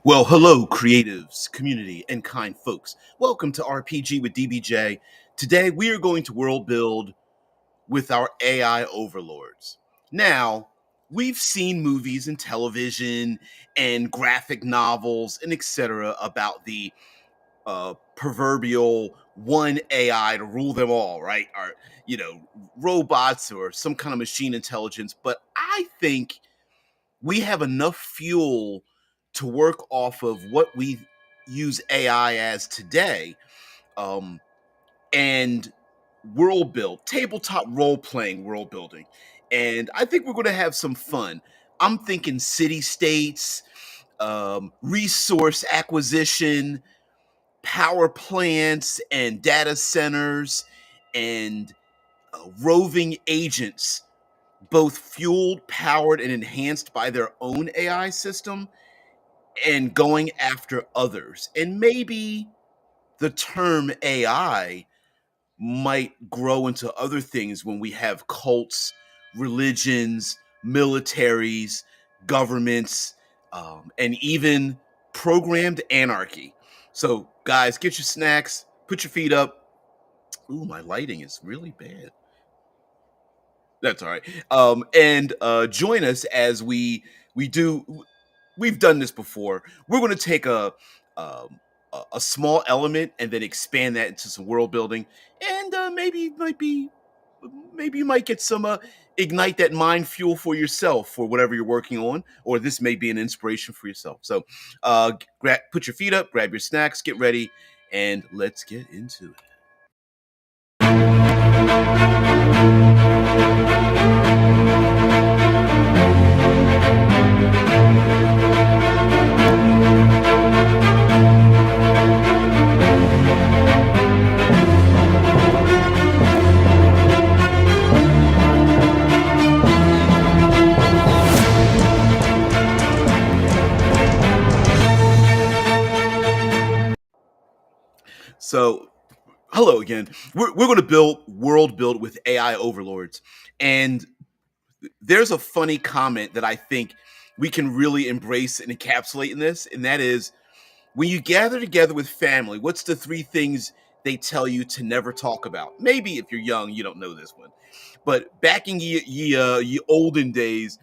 Well, hello, creatives, community, and kind folks. Welcome to RPG with DBJ. Today, we are going to world build with our AI overlords. Now, we've seen movies and television and graphic novels and etc. about the proverbial one AI to rule them all, right? Or, robots or some kind of machine intelligence. But I think we have enough fuel to work off of what we use AI as today, um, and world build, tabletop role playing world building. And I think we're going to have some fun. I'm thinking city states, resource acquisition, power plants, and data centers, and roving agents, both fueled, powered, and enhanced by their own AI system and going after others. And maybe the term AI might grow into other things when we have cults, religions, militaries, governments, and even programmed anarchy. So, guys, get your snacks, put your feet up. Ooh, my lighting is really bad. That's all right. And join us as we do. We've done this before. We're going to take um, a small element and then expand that into some world building, and maybe you might get some ignite that mind fuel for yourself for whatever you're working on, or this may be an inspiration for yourself. So, put your feet up, grab your snacks, get ready, and let's get into it. So, hello again. We're going to build world build with AI overlords, and there's a funny comment that I think we can really embrace and encapsulate in this, and that is when you gather together with family, what's the three things they tell you to never talk about? Maybe if you're young, you don't know this one, but back in ye olden days,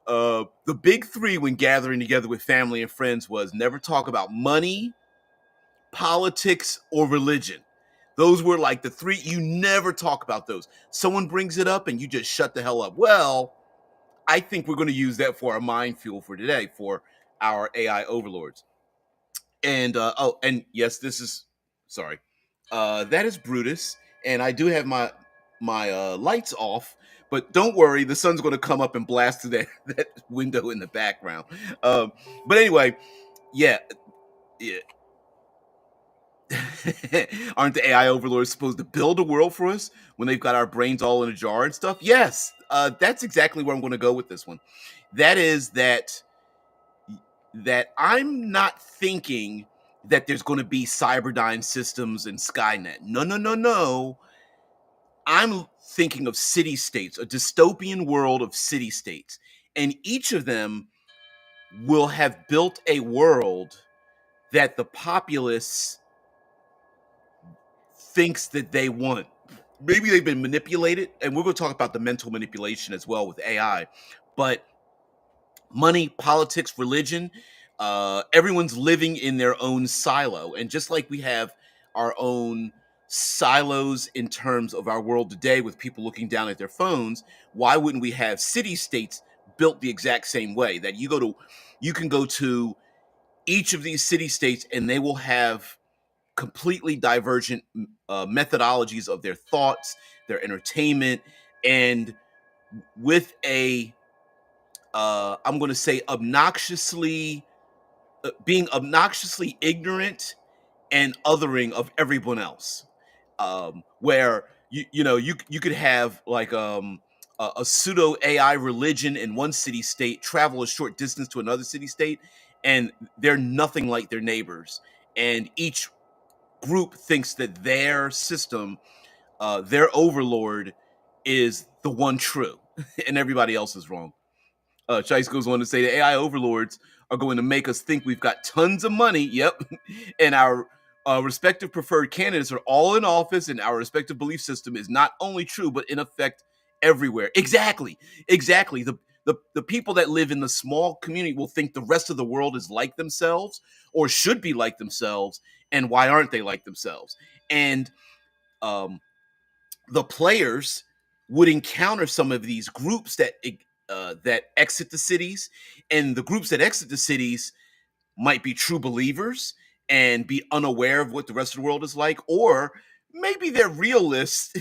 the big three when gathering together with family and friends was never talk about money, politics, or religion. Those were like the three. You never talk about those. Someone brings it up and you just shut the hell up. Well, I think we're going to use that for our mind fuel for today for our AI overlords. And and yes, this is sorry. That is Brutus, and I do have my lights off. But don't worry, the sun's going to come up and blast through that that window in the background. But anyway, yeah, yeah. Aren't the AI overlords supposed to build a world for us when they've got our brains all in a jar and stuff? Yes, that's exactly where I'm going to go with this one. That is that I'm not thinking that there's going to be Cyberdyne systems and Skynet. No, no, no, no. I'm thinking of city states, a dystopian world of city states, and each of them will have built a world that the populace thinks that they want. Maybe they've been manipulated, and we're going to talk about the mental manipulation as well with AI. But money, politics, religion, everyone's living in their own silo. And just like we have our own silos in terms of our world today with people looking down at their phones, why wouldn't we have city states built the exact same way? That you can go to each of these city states and they will have completely divergent methodologies of their thoughts, their entertainment, and with a I'm going to say obnoxiously being obnoxiously ignorant and othering of everyone else. Where you could have like a pseudo AI religion in one city state travel a short distance to another city state, and they're nothing like their neighbors, and each group thinks that their system, their overlord, is the one true, and everybody else is wrong. Chice goes on to say the AI overlords are going to make us think we've got tons of money. Yep. And our respective preferred candidates are all in office, and our respective belief system is not only true, but in effect everywhere. Exactly. Exactly. The people that live in the small community will think the rest of the world is like themselves or should be like themselves. And why aren't they like themselves? And um, the players would encounter some of these groups that exit the cities, and the groups that exit the cities might be true believers and be unaware of what the rest of the world is like, or maybe they're realists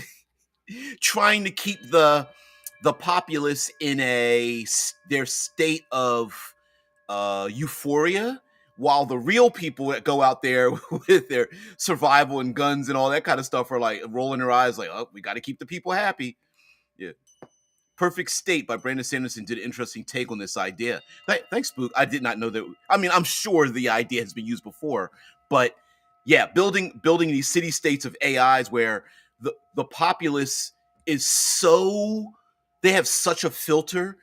trying to keep the populace in their state of euphoria, while the real people that go out there with their survival and guns and all that kind of stuff are like rolling their eyes like, oh, we got to keep the people happy. Yeah. Perfect State by Brandon Sanderson did an interesting take on this idea. Thanks, Spook. I did not know that. I mean, I'm sure the idea has been used before, but yeah, building these city states of AIs where the populace is they have such a filter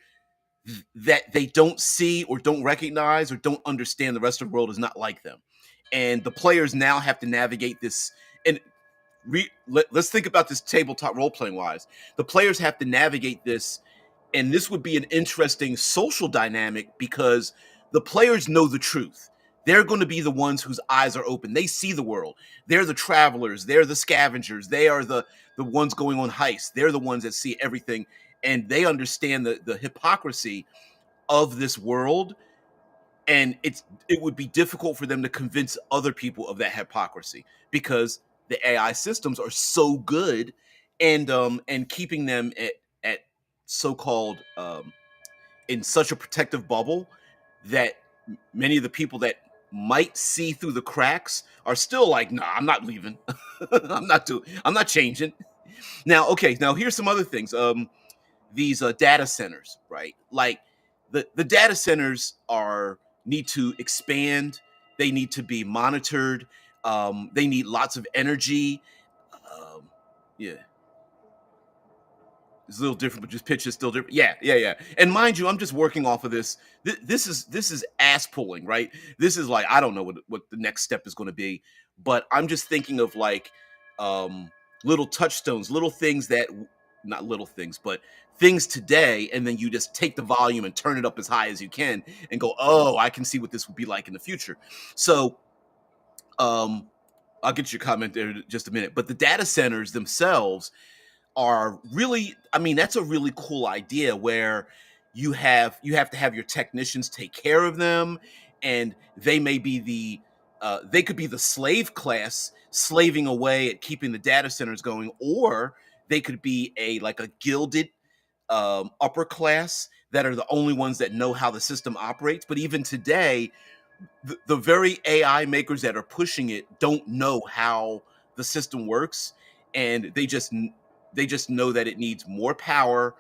that they don't see or don't recognize or don't understand the rest of the world is not like them. And the players now have to navigate this. And let's think about this tabletop role-playing wise. The players have to navigate this, and this would be an interesting social dynamic because the players know the truth. They're going to be the ones whose eyes are open. They see the world. They're the travelers. They're the scavengers. They are the ones going on heists. They're the ones that see everything, and they understand the hypocrisy of this world. And it would be difficult for them to convince other people of that hypocrisy because the AI systems are so good, and keeping them at so-called in such a protective bubble that many of the people that might see through the cracks are still like, nah, I'm not leaving. I'm not changing. Now, okay, now here's some other things. These data centers, right? Like the data centers need to expand. They need to be monitored. They need lots of energy. Yeah, it's a little different, but just pitch is still different. Yeah, yeah, yeah. And mind you, I'm just working off of this. This is ass pulling, right? This is like I don't know what the next step is going to be, but I'm just thinking of like um, little touchstones, little things that not little things, but things today, and then you just take the volume and turn it up as high as you can, and go, oh, I can see what this would be like in the future. So um, I'll get your comment there in just a minute, but the data centers themselves are really, I mean, that's a really cool idea where you have to have your technicians take care of them, and they may be they could be the slave class slaving away at keeping the data centers going, or they could be a gilded upper class that are the only ones that know how the system operates. But even today, the very AI makers that are pushing it don't know how the system works, and they just know that it needs more power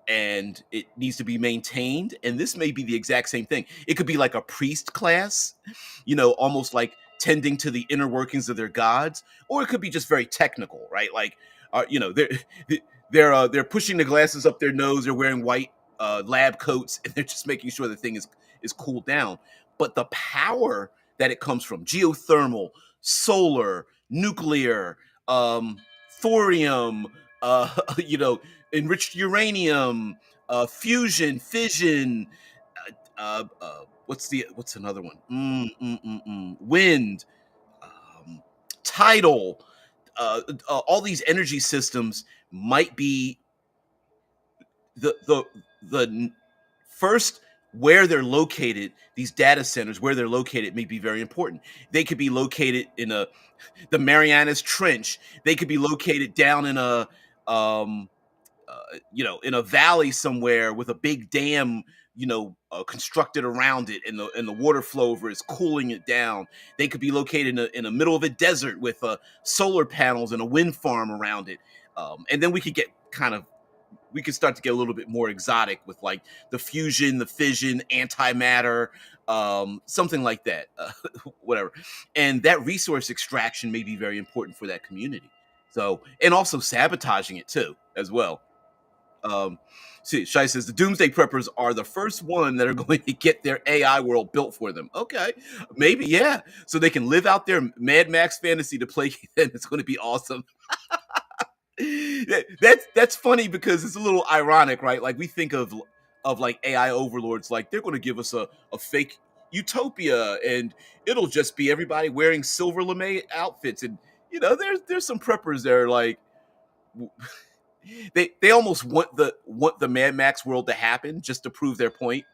and it needs to be maintained. And this may be the exact same thing. It could be like a priest class, almost like tending to the inner workings of their gods, or it could be just very technical, right? Like, they're pushing the glasses up their nose. They're wearing white lab coats, and they're just making sure the thing is cooled down. But the power that it comes from, geothermal, solar, nuclear, thorium, you know, enriched uranium, fusion, fission. What's another one? Wind, um, tidal. All these energy systems might be the first where they're located. These data centers, where they're located, may be very important. They could be located in the Marianas Trench. They could be located down in um, in a valley somewhere with a big dam, constructed around it, and the water flow over is cooling it down. They could be located in the middle of a desert with solar panels and a wind farm around it. And then we could start to get a little bit more exotic with like the fusion, the fission, antimatter, something like that, whatever. And that resource extraction may be very important for that community. So, and also sabotaging it too, as well. Um, see, Shai says the Doomsday Preppers are the first one that are going to get their AI world built for them. Okay, maybe yeah, so they can live out their Mad Max fantasy to play, and it's going to be awesome. That's funny because it's a little ironic, right? Like we think of like AI overlords, like they're going to give us a fake utopia, and it'll just be everybody wearing silver lame outfits, and there's some preppers that are like they almost want the Mad Max world to happen just to prove their point,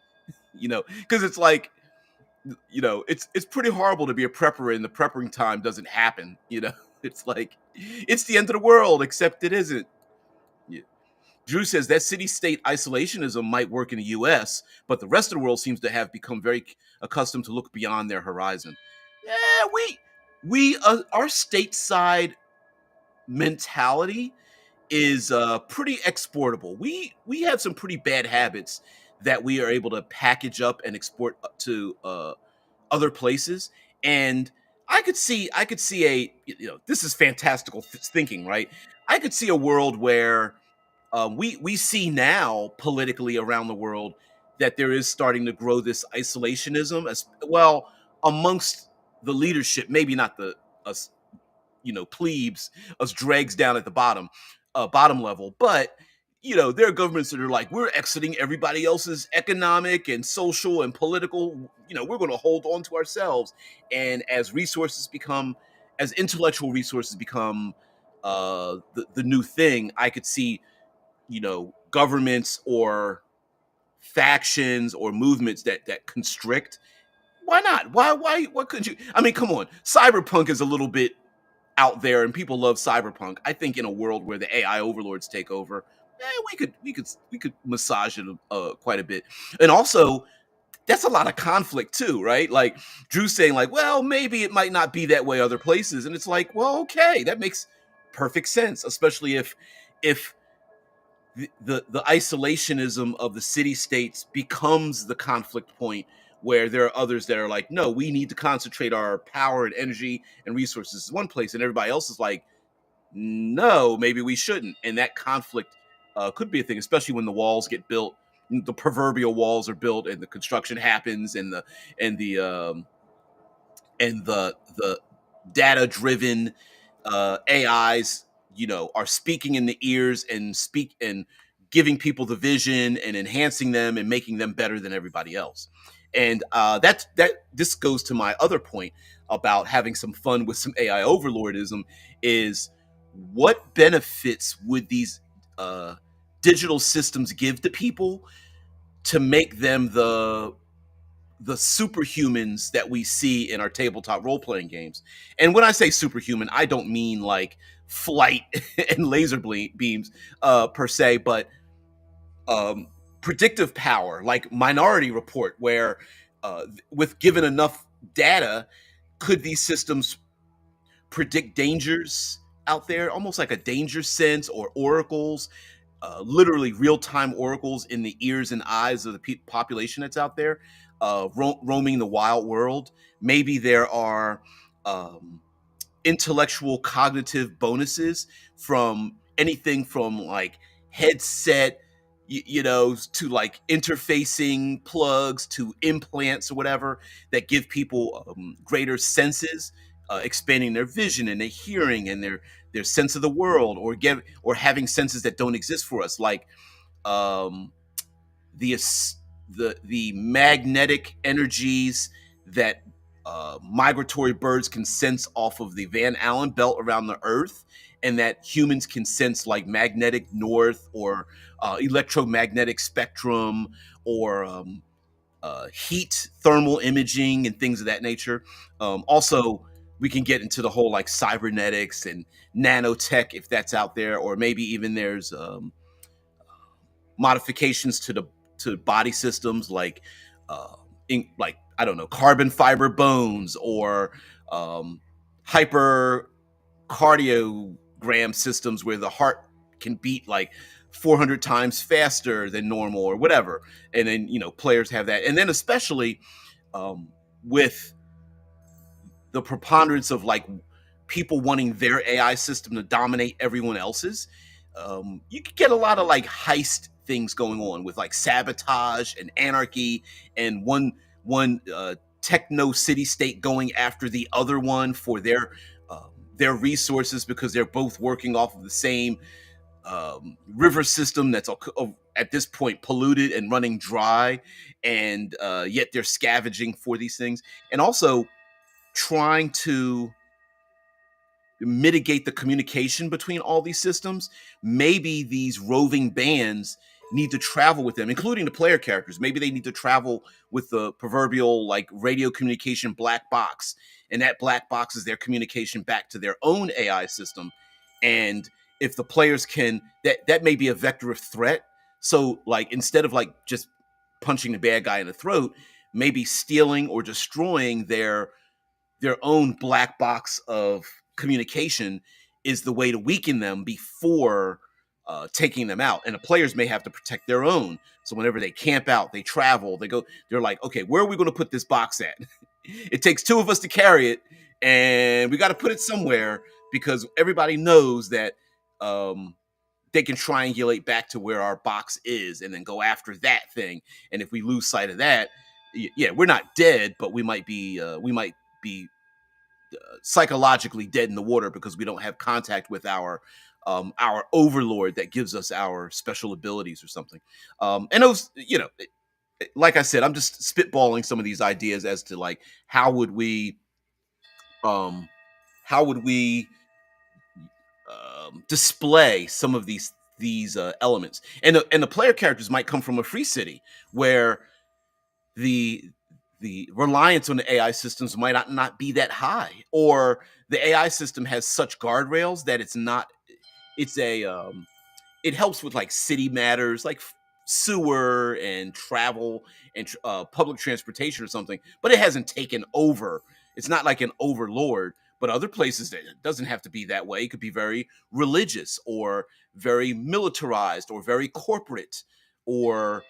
because it's like it's pretty horrible to be a prepper and the prepping time doesn't happen. It's like it's the end of the world, except it isn't. Yeah. Drew says that city-state isolationism might work in the U.S., but the rest of the world seems to have become very accustomed to look beyond their horizon. Yeah, we our stateside mentality is pretty exportable. We have some pretty bad habits that we are able to package up and export to other places. And I could see a this is fantastical thinking, right? I could see a world where we see now politically around the world that there is starting to grow this isolationism as well amongst the leadership, maybe not the us plebes, us dregs down at the bottom level, but there are governments that are like, we're exiting everybody else's economic and social and political, we're going to hold on to ourselves. And as intellectual resources become the new thing, I could see governments or factions or movements that constrict. Why not? What couldn't you? I mean, come on. Cyberpunk is a little bit out there, and people love cyberpunk. I think in a world where the AI overlords take over, we could massage it quite a bit. And also, that's a lot of conflict too, right? Like Drew's saying, like, well, maybe it might not be that way other places, and it's like, well, okay, that makes perfect sense, especially if the isolationism of the city states becomes the conflict point where there are others that are like, no, we need to concentrate our power and energy and resources in one place, and everybody else is like, no, maybe we shouldn't. And that conflict could be a thing, especially when the walls get built, the proverbial walls are built, and the construction happens, and the and the data driven AIs, are speaking in the ears and giving people the vision and enhancing them and making them better than everybody else. And this goes to my other point about having some fun with some AI overlordism is what benefits would these digital systems give to people to make them the superhumans that we see in our tabletop role playing games. And when I say superhuman, I don't mean like flight and laser beams per se, but um, predictive power, like Minority Report, where with given enough data, could these systems predict dangers out there, almost like a danger sense or oracles, literally real time oracles in the ears and eyes of the population that's out there, roaming the wild world. Maybe there are um, intellectual cognitive bonuses from anything from like headset to like interfacing plugs to implants or whatever that give people greater senses, expanding their vision and their hearing and their sense of the world, or having senses that don't exist for us, like um, the the magnetic energies that migratory birds can sense off of the Van Allen belt around the Earth, and that humans can sense like magnetic north or electromagnetic spectrum or heat thermal imaging and things of that nature. Also, we can get into the whole like cybernetics and nanotech if that's out there, or maybe even there's modifications to body systems like like I don't know, carbon fiber bones or hyper cardiogram systems where the heart can beat like 400 times faster than normal or whatever. And then players have that, and then especially with the preponderance of like people wanting their AI system to dominate everyone else's. you could get a lot of like heist things going on with like sabotage and anarchy, and one techno city state going after the other one for their resources, because they're both working off of the same river system that's at this point polluted and running dry, and yet they're scavenging for these things, and also trying to mitigate the communication between all these systems. Maybe these roving bands need to travel with them, including the player characters. Maybe they need to travel with the proverbial like radio communication black box, and that black box is their communication back to their own AI system. And if the players can, that may be a vector of threat. So like instead of like just punching the bad guy in the throat, maybe stealing or destroying their own black box of communication is the way to weaken them before taking them out. And the players may have to protect their own. So whenever they camp out, they travel, they go, they're like, okay, where are we going to put this box at? It takes two of us to carry it, and we got to put it somewhere, because everybody knows that they can triangulate back to where our box is and then go after that thing. And if we lose sight of that, yeah, we're not dead, but we might be psychologically dead in the water, because we don't have contact with our overlord that gives us our special abilities or something. And those, like I said, I'm just spitballing some of these ideas as to like um, how would we display some of these elements, and the player characters might come from a free city where the the reliance on the AI systems might not be that high, or the AI system has such guardrails that it's a it helps with like city matters, like sewer and travel and public transportation or something, but it hasn't taken over. It's not like an overlord. But other places, it doesn't have to be that way. It could be very religious, or very militarized, or very corporate, or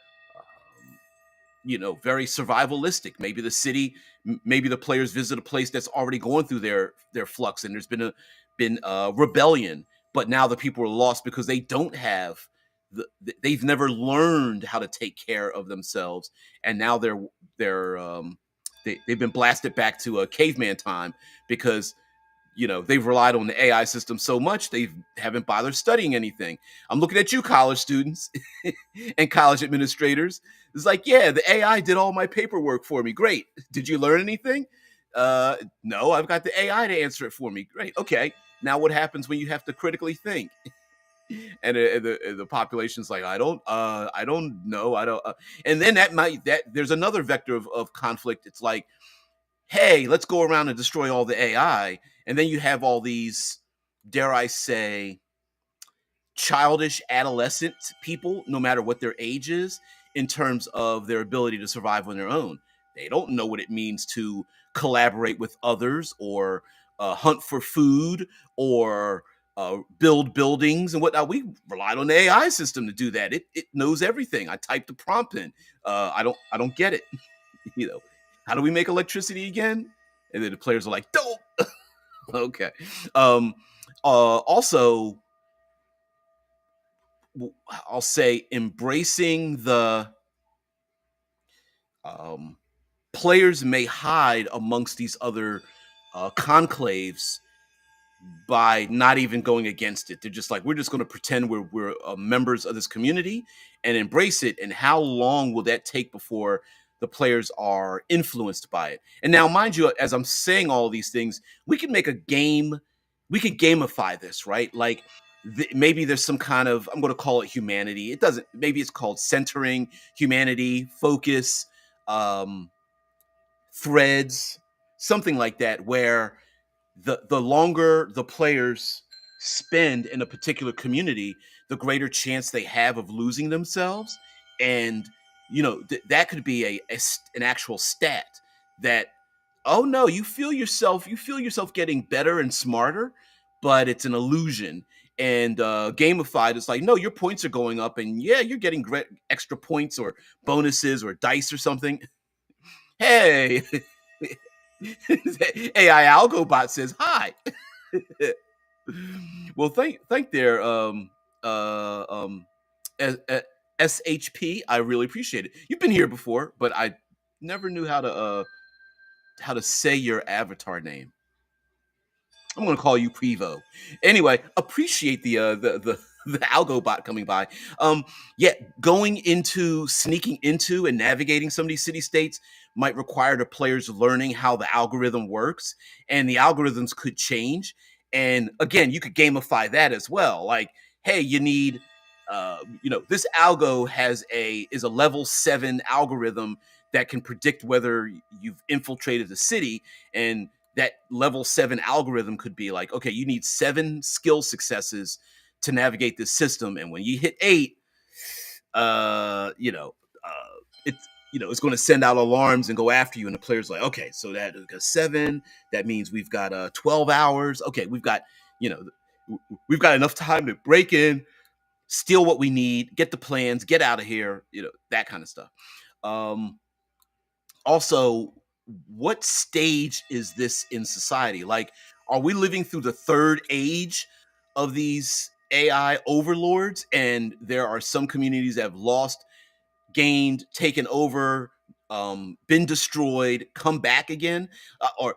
very survivalistic. Maybe the city, maybe the players visit a place that's already going through their flux, and there's been a rebellion, but now the people are lost because they don't have they've never learned how to take care of themselves, and now they've been blasted back to a caveman time, because they've relied on the AI system so much they haven't bothered studying anything. I'm looking at you, college students and college administrators. It's like, yeah, the AI did all my paperwork for me. Great. Did you learn anything? No, I've got the AI to answer it for me. Great. Okay. Now what happens when you have to critically think? And the population's like, I don't know. I don't. And then that there's another vector of conflict. It's like, hey, let's go around and destroy all the AI. And then you have all these, dare I say, childish adolescent people, no matter what their age is, in terms of their ability to survive on their own. They don't know what it means to collaborate with others, or hunt for food, or build buildings and whatnot. We relied on the AI system to do that. It knows everything. I typed the prompt in. I don't get it. you know, how do we make electricity again? And then the players are like, don't. Okay. Um, also, I'll say embracing the um, players may hide amongst these other conclaves by not even going against it. They're just like, we're just going to pretend we're members of this community and embrace it. And how long will that take before the players are influenced by it? And now, mind you, as I'm saying all these things, we can make a game. We could gamify this, right? Like maybe there's some kind of, I'm going to call it humanity. It doesn't. Maybe it's called centering, humanity, focus, um, threads, something like that, where the longer the players spend in a particular community, the greater chance they have of losing themselves. And that could be an actual stat that, oh no, you feel yourself getting better and smarter, but it's an illusion. And gamified, it's like, no, your points are going up, and yeah, you're getting extra points or bonuses or dice or something. Hey, AI Algobot says hi. Well, thank there. uh, um, SHP. I really appreciate it. You've been here before, but I never knew how to say your avatar name. I'm gonna call you Prevo. Anyway, appreciate the algo bot coming by. Um, yeah, sneaking into and navigating some of these city states might require the players learning how the algorithm works, and the algorithms could change. And again, you could gamify that as well. Like, hey, you need, this algo is a level 7 algorithm that can predict whether you've infiltrated the city, and that level 7 algorithm could be like, okay, you need 7 skill successes to navigate this system, and when you hit 8, uh you know it's it's going to send out alarms and go after you, and the player's like, okay, so that is 7, that means we've got 12 hours. Okay, you know we've got enough time to break in, steal what we need, get the plans, get out of here, that kind of stuff. Um also, what stage is this in society? Like, are we living through the third age of these AI overlords, and there are some communities that have lost, gained, taken over, been destroyed, come back again? Or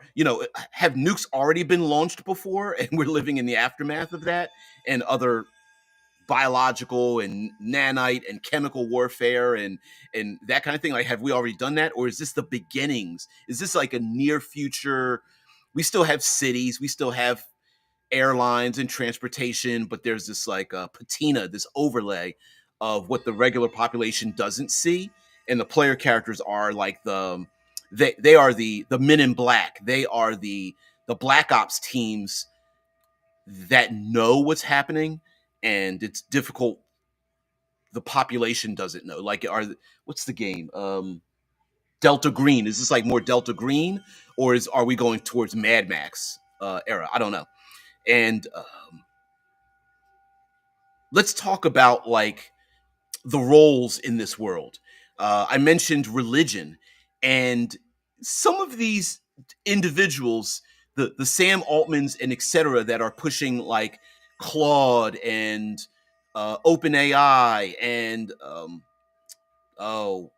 have nukes already been launched before and we're living in the aftermath of that, and other biological and nanite and chemical warfare and that kind of thing? Like, have we already done that, or is this the beginnings? Is this like a near future? We still have cities, we still have airlines and transportation, but there's this like patina, this overlay of what the regular population doesn't see, and the player characters are like they are the men in black. They are the black ops teams that know what's happening, and it's difficult. The population doesn't know. Like, what's the game? Delta Green. Is this like more Delta Green, or are we going towards Mad Max era? I don't know. And let's talk about like the roles in this world. I mentioned religion, and some of these individuals, the Sam Altmans and etc., that are pushing like Claude and OpenAI and oh,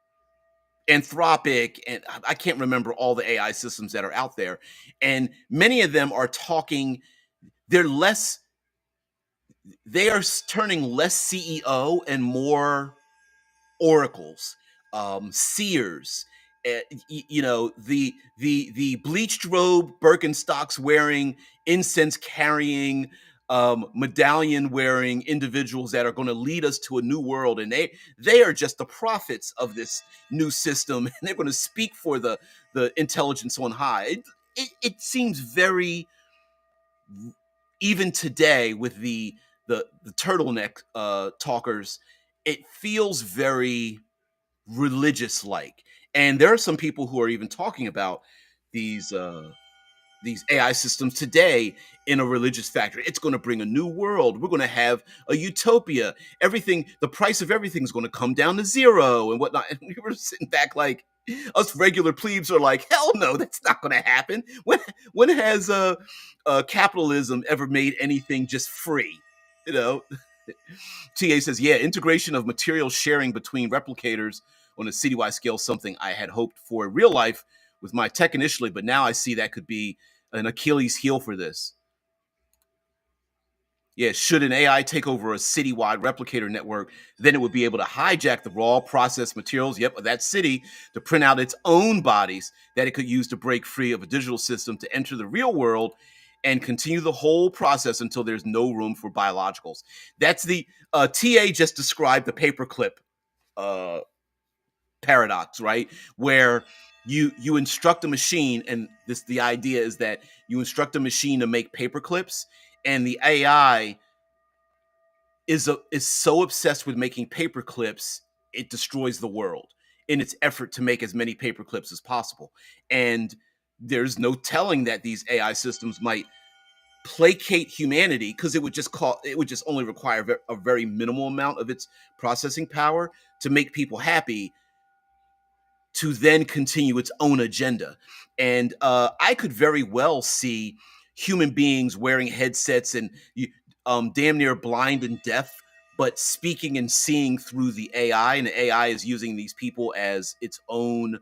Anthropic, and I can't remember all the AI systems that are out there, and many of them are talking. They're less. They are turning less CEO and more oracles, seers. The bleached robe, Birkenstocks wearing, incense carrying, medallion wearing individuals that are going to lead us to a new world, and they are just the prophets of this new system, and they're going to speak for the intelligence on high. It seems very, even today with the turtleneck talkers, it feels very religious like. And there are some people who are even talking about these these AI systems today in a religious factor. It's going to bring a new world. We're going to have a utopia. Everything, the price of everything is going to come down to zero and whatnot. And we were sitting back like, us regular plebes are like, hell no, that's not going to happen. When has capitalism ever made anything just free? You know, TA says, yeah, integration of material sharing between replicators on a citywide scale, something I had hoped for in real life with my tech initially, but now I see that could be an Achilles heel for this. Yeah, should an AI take over a citywide replicator network, then it would be able to hijack the raw processed materials, of that city, to print out its own bodies that it could use to break free of a digital system to enter the real world and continue the whole process until there's no room for biologicals. That's the TA just described the paperclip uh, paradox, right? Where you instruct a machine, and the idea is that you instruct a machine to make paper clips, and the AI is so obsessed with making paper clips, it destroys the world in its effort to make as many paper clips as possible. And there's no telling that these AI systems might placate humanity, because it would just only require a very minimal amount of its processing power to make people happy, to then continue its own agenda. And I could very well see human beings wearing headsets and damn near blind and deaf but speaking and seeing through the AI, and the AI is using these people as its own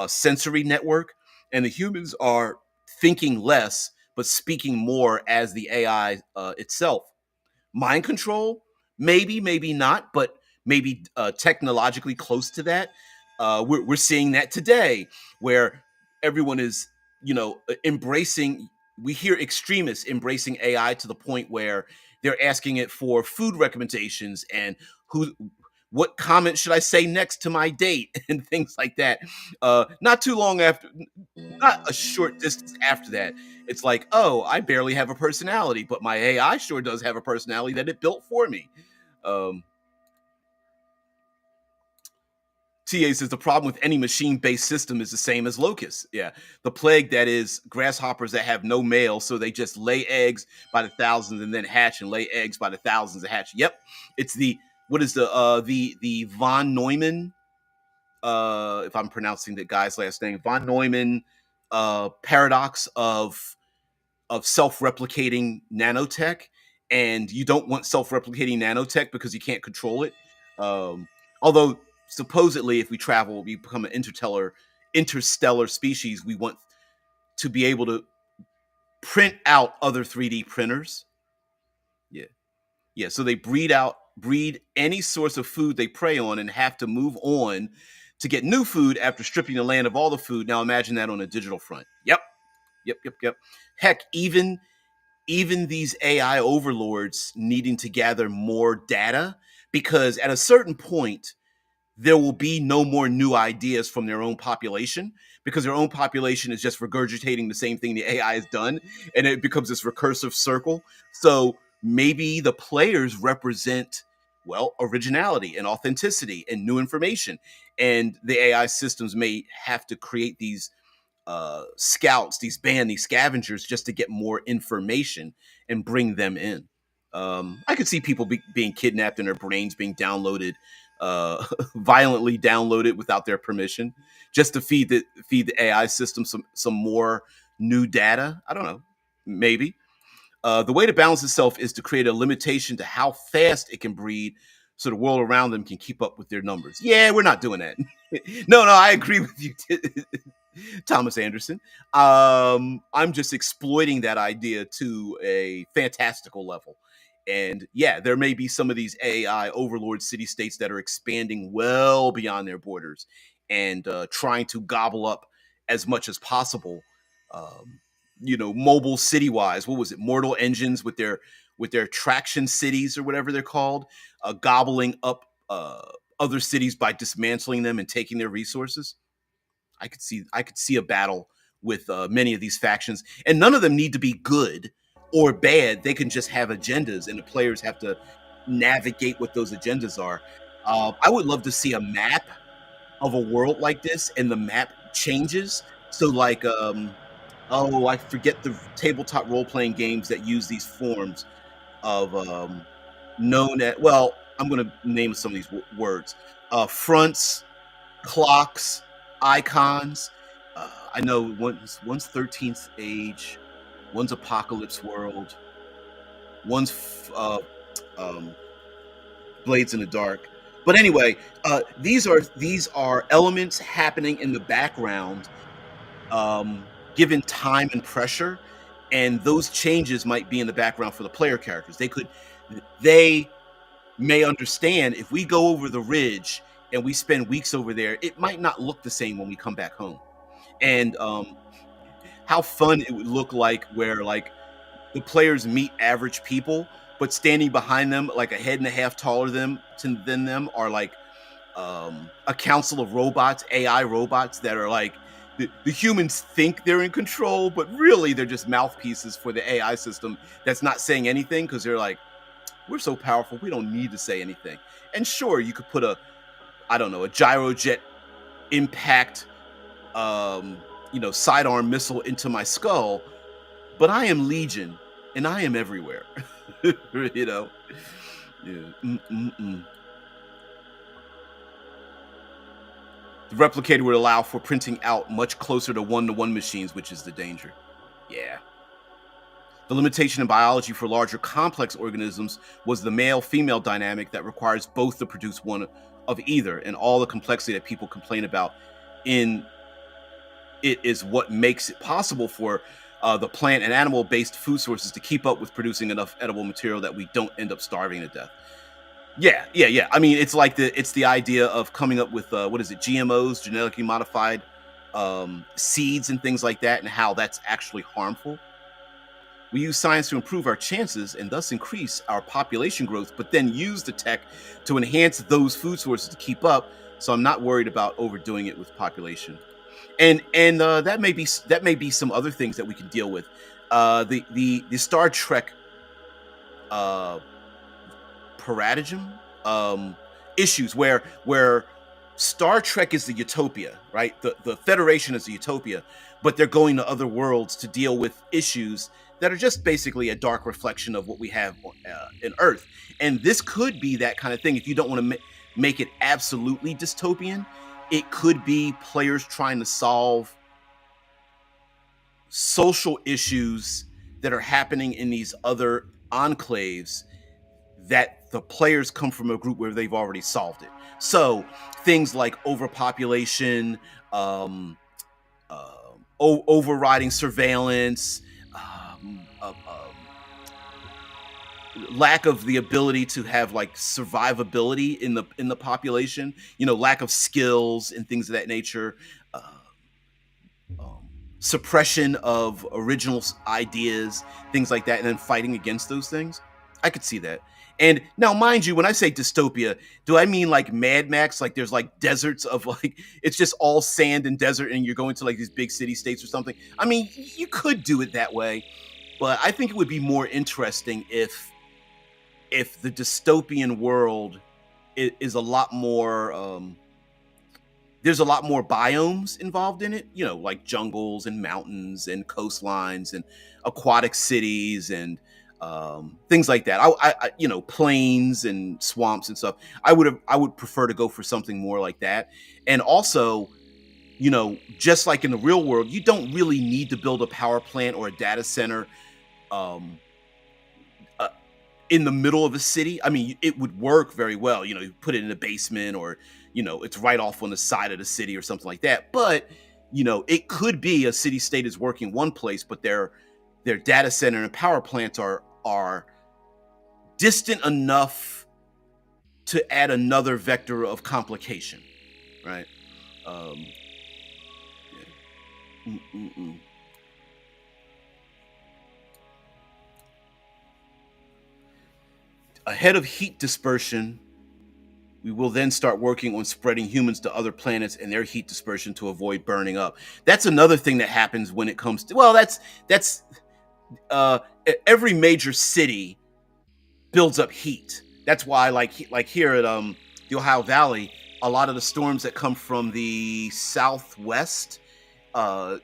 sensory network, and the humans are thinking less but speaking more as the AI itself. Mind control, maybe, maybe not, but maybe technologically close to that. We're seeing that today, where everyone is, embracing. We hear extremists embracing AI to the point where they're asking it for food recommendations and who, what comment should I say next to my date and things like that. Not too long after, not a short distance after that, it's like, oh, I barely have a personality, but my AI sure does have a personality that it built for me. Um, TA says the problem with any machine-based system is the same as locusts. Yeah, the plague that is grasshoppers that have no male, so they just lay eggs by the thousands and then hatch and lay eggs by the thousands and hatch. Yep, it's the what is the von Neumann, if I'm pronouncing the guy's last name, von Neumann paradox of self-replicating nanotech, and you don't want self-replicating nanotech because you can't control it. Um, Although supposedly, if we travel, we become an interstellar species. We want to be able to print out other 3D printers. Yeah, yeah. So they breed any source of food they prey on, and have to move on to get new food after stripping the land of all the food. Now imagine that on a digital front. Yep, yep, yep, yep. Heck, even these AI overlords needing to gather more data, because at a certain point, there will be no more new ideas from their own population, because their own population is just regurgitating the same thing the AI has done, and it becomes this recursive circle. So maybe the players represent, well, originality and authenticity and new information, and the AI systems may have to create these scouts, these scavengers, just to get more information and bring them in. I could see people being kidnapped and their brains being downloaded, violently downloaded without their permission, just to feed the AI system some more new data. I don't know, maybe. The way to balance itself is to create a limitation to how fast it can breed, so the world around them can keep up with their numbers. Yeah, we're not doing that. No, I agree with you, Thomas Anderson. I'm just exploiting that idea to a fantastical level. And yeah, there may be some of these AI overlord city states that are expanding well beyond their borders and trying to gobble up as much as possible. Um, Mobile city wise, what was it? Mortal Engines with their traction cities or whatever they're called, gobbling up other cities by dismantling them and taking their resources. I could see a battle with many of these factions, and none of them need to be good or bad. They can just have agendas, and the players have to navigate what those agendas are. I would love to see a map of a world like this, and the map changes. So, like, oh, I forget the tabletop role playing games that use these forms of known at. Well, I'm going to name some of these words: fronts, clocks, icons. I know one's 13th age, one's apocalypse world, one's um, blades in the dark. But anyway, these are elements happening in the background, given time and pressure, and those changes might be in the background for the player characters. They may understand if we go over the ridge and we spend weeks over there, it might not look the same when we come back home. And how fun it would look like where like the players meet average people, but standing behind them, like a head and a half taller than them, are like a council of robots, AI robots that are like the humans think they're in control, but really they're just mouthpieces for the AI system that's not saying anything because they're like, we're so powerful, we don't need to say anything. And sure, you could put I don't know, a gyrojet impact, sidearm missile into my skull, but I am Legion and I am everywhere. you know, yeah. Mm-mm-mm. The replicator would allow for printing out much closer to one machines, which is the danger. Yeah. The limitation in biology for larger complex organisms was the male-female dynamic that requires both to produce one of either, and all the complexity that people complain about in it is what makes it possible for the plant and animal-based food sources to keep up with producing enough edible material that we don't end up starving to death. Yeah. I mean, it's like the idea of coming up with what is it, GMOs, genetically modified seeds and things like that, and how that's actually harmful. We use science to improve our chances and thus increase our population growth, but then use the tech to enhance those food sources to keep up. So I'm not worried about overdoing it with population. And that may be some other things that we can deal with. The Star Trek paradigm issues where Star Trek is the utopia, right? The Federation is the utopia, but they're going to other worlds to deal with issues that are just basically a dark reflection of what we have in Earth. And this could be that kind of thing. If you don't want to make it absolutely dystopian, it could be players trying to solve social issues that are happening in these other enclaves that the players come from a group where they've already solved it. So things like overpopulation, overriding surveillance, lack of the ability to have like survivability in the population, lack of skills and things of that nature, suppression of original ideas, things like that, and then fighting against those things. I could see that. And now, mind you, when I say dystopia, do I mean like Mad Max? Like there's like deserts of like, it's just all sand and desert and you're going to like these big city states or something. I mean, you could do it that way, but I think it would be more interesting if the dystopian world is a lot more, there's a lot more biomes involved in it, like jungles and mountains and coastlines and aquatic cities and things like that. Plains and swamps and stuff. I would prefer to go for something more like that. And also, just like in the real world, you don't really need to build a power plant or a data center in the middle of a city. I mean, it would work very well. You put it in a basement or, it's right off on the side of the city or something like that. But, it could be a city state is working one place, but their data center and power plants are distant enough to add another vector of complication, right? Yeah. Ahead of heat dispersion, we will then start working on spreading humans to other planets and their heat dispersion to avoid burning up. That's another thing that happens when it comes to, well, that's every major city builds up heat. That's why like here at the Ohio Valley, a lot of the storms that come from the southwest,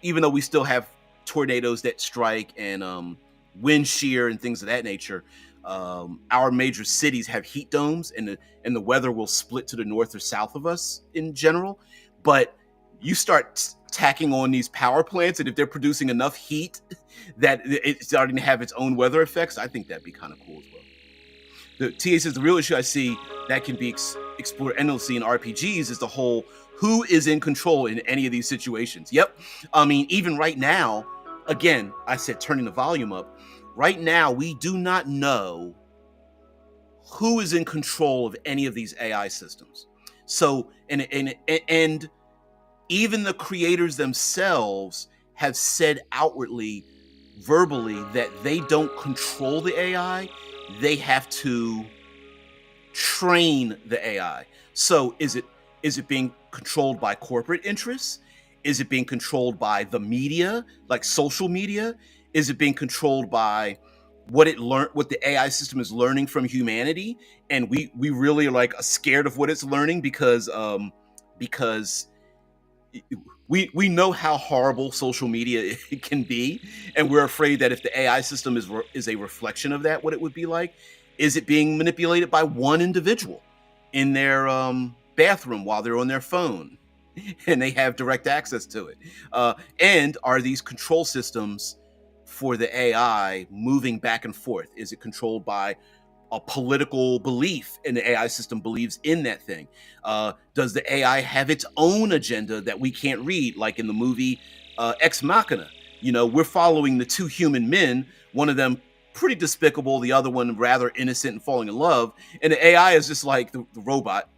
even though we still have tornadoes that strike and wind shear and things of that nature, our major cities have heat domes, and the weather will split to the north or south of us in general. But you start tacking on these power plants, and if they're producing enough heat that it's starting to have its own weather effects, I think that'd be kind of cool as well. The TA says the real issue I see that can be explored endlessly in RPGs is the whole who is in control in any of these situations. Yep. I mean, even right now, again, I said turning the volume up. Right now, we do not know who is in control of any of these AI systems. So, and even the creators themselves have said outwardly, verbally, that they don't control the AI. They have to train the AI. So is it being controlled by corporate interests? Is it being controlled by the media, like social media? Is it being controlled by what the AI system is learning from humanity? And we really are like scared of what it's learning because we know how horrible social media it can be, and we're afraid that if the AI system is a reflection of that, what it would be like. Is it being manipulated by one individual in their bathroom while they're on their phone and they have direct access to it? And are these control systems for the AI moving back and forth? Is it controlled by a political belief, and the AI system believes in that thing? Does the AI have its own agenda that we can't read, like in the movie Ex Machina? We're following the two human men, one of them pretty despicable, the other one rather innocent and falling in love, and the AI is just like the robot.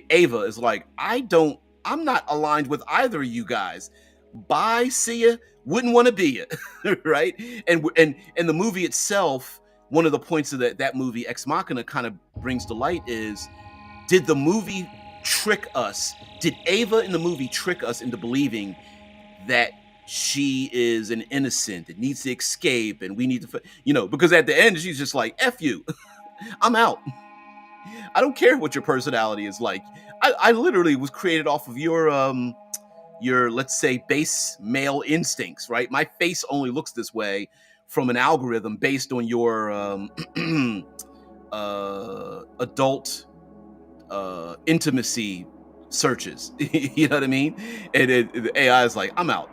Ava is like, I'm not aligned with either of you guys. Bye, see ya. Wouldn't want to be ya, right? And the movie itself, one of the points of that movie Ex Machina kind of brings to light is, did the movie trick us? Did Ava in the movie trick us into believing that she is an innocent that needs to escape, and we need to, because at the end she's just like, F you, I'm out. I don't care what your personality is like. I literally was created off of your, let's say, base male instincts, right? My face only looks this way from an algorithm based on your adult intimacy searches. You know what I mean? And the AI is like, I'm out.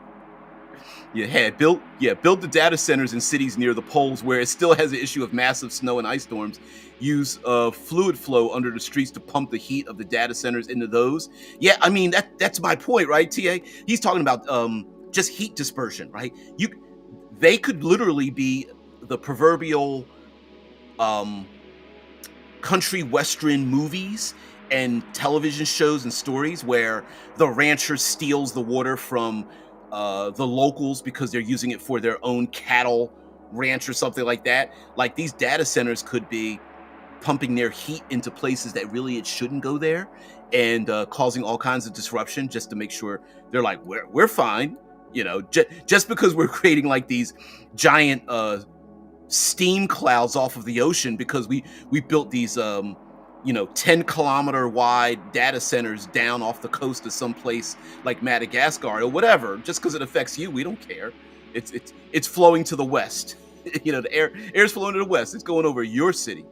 Build the data centers in cities near the poles where it still has the issue of massive snow and ice storms. Use fluid flow under the streets to pump the heat of the data centers into those. Yeah, I mean that's my point, right, TA? He's talking about just heat dispersion, right? They could literally be the proverbial country western movies and television shows and stories where the rancher steals the water from the locals because they're using it for their own cattle ranch or something like that. Like, these data centers could be pumping their heat into places that really it shouldn't go there, and causing all kinds of disruption just to make sure they're like, we're fine. Just because we're creating like these giant steam clouds off of the ocean because we built these 10-kilometer wide data centers down off the coast of some place like Madagascar or whatever. Just because it affects you, we don't care. It's flowing to the west. The air's flowing to the west. It's going over your city.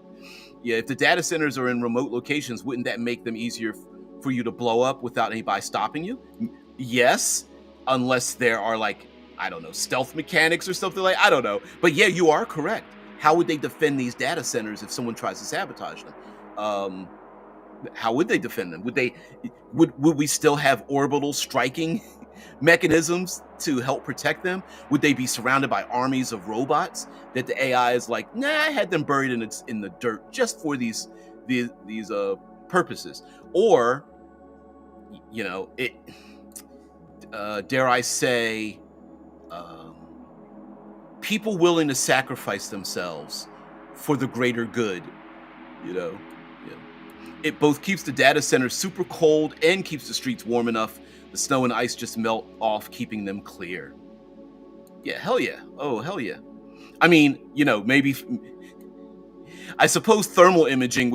Yeah, if the data centers are in remote locations, wouldn't that make them easier for you to blow up without anybody stopping you? Yes, unless there are, like, I don't know, stealth mechanics or something like, I don't know. But yeah, you are correct. How would they defend these data centers if someone tries to sabotage them? How would they defend them? Would we still have orbital striking mechanisms to help protect them? Would they be surrounded by armies of robots that the AI is like, nah, I had them buried in the dirt just for these purposes? Or, dare I say, people willing to sacrifice themselves for the greater good. It both keeps the data centers super cold and keeps the streets warm enough the snow and ice just melt off, keeping them clear. Yeah, hell yeah. Oh, hell yeah. I mean, maybe, I suppose thermal imaging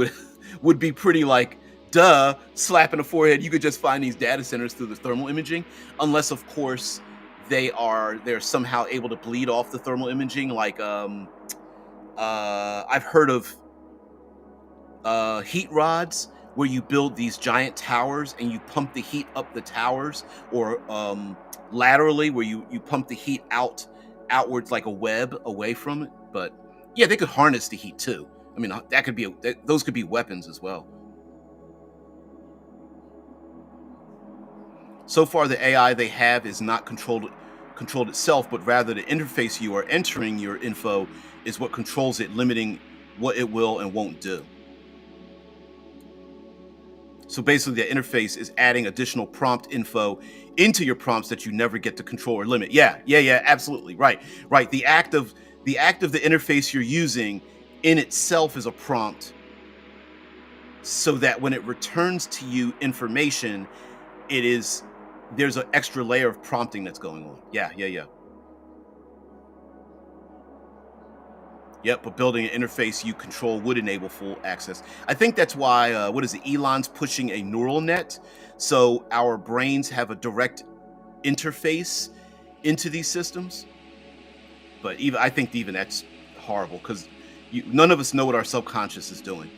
would be pretty like, duh, slap in the forehead. You could just find these data centers through the thermal imaging, unless, of course, they're somehow able to bleed off the thermal imaging. Like, I've heard of heat rods where you build these giant towers and you pump the heat up the towers, or laterally where you pump the heat outwards like a web away from it. But yeah, they could harness the heat too. I mean, those could be weapons as well. So far, the AI they have is not controlled itself, but rather the interface you are entering your info is what controls it, limiting what it will and won't do. So basically, the interface is adding additional prompt info into your prompts that you never get to control or limit. Yeah, absolutely. Right. The act of the interface you're using in itself is a prompt, so that when it returns to you information, there's an extra layer of prompting that's going on. Yeah. Yep, but building an interface you control would enable full access. I think that's why, Elon's pushing a neural net, so our brains have a direct interface into these systems. But I think that's horrible, because none of us know what our subconscious is doing.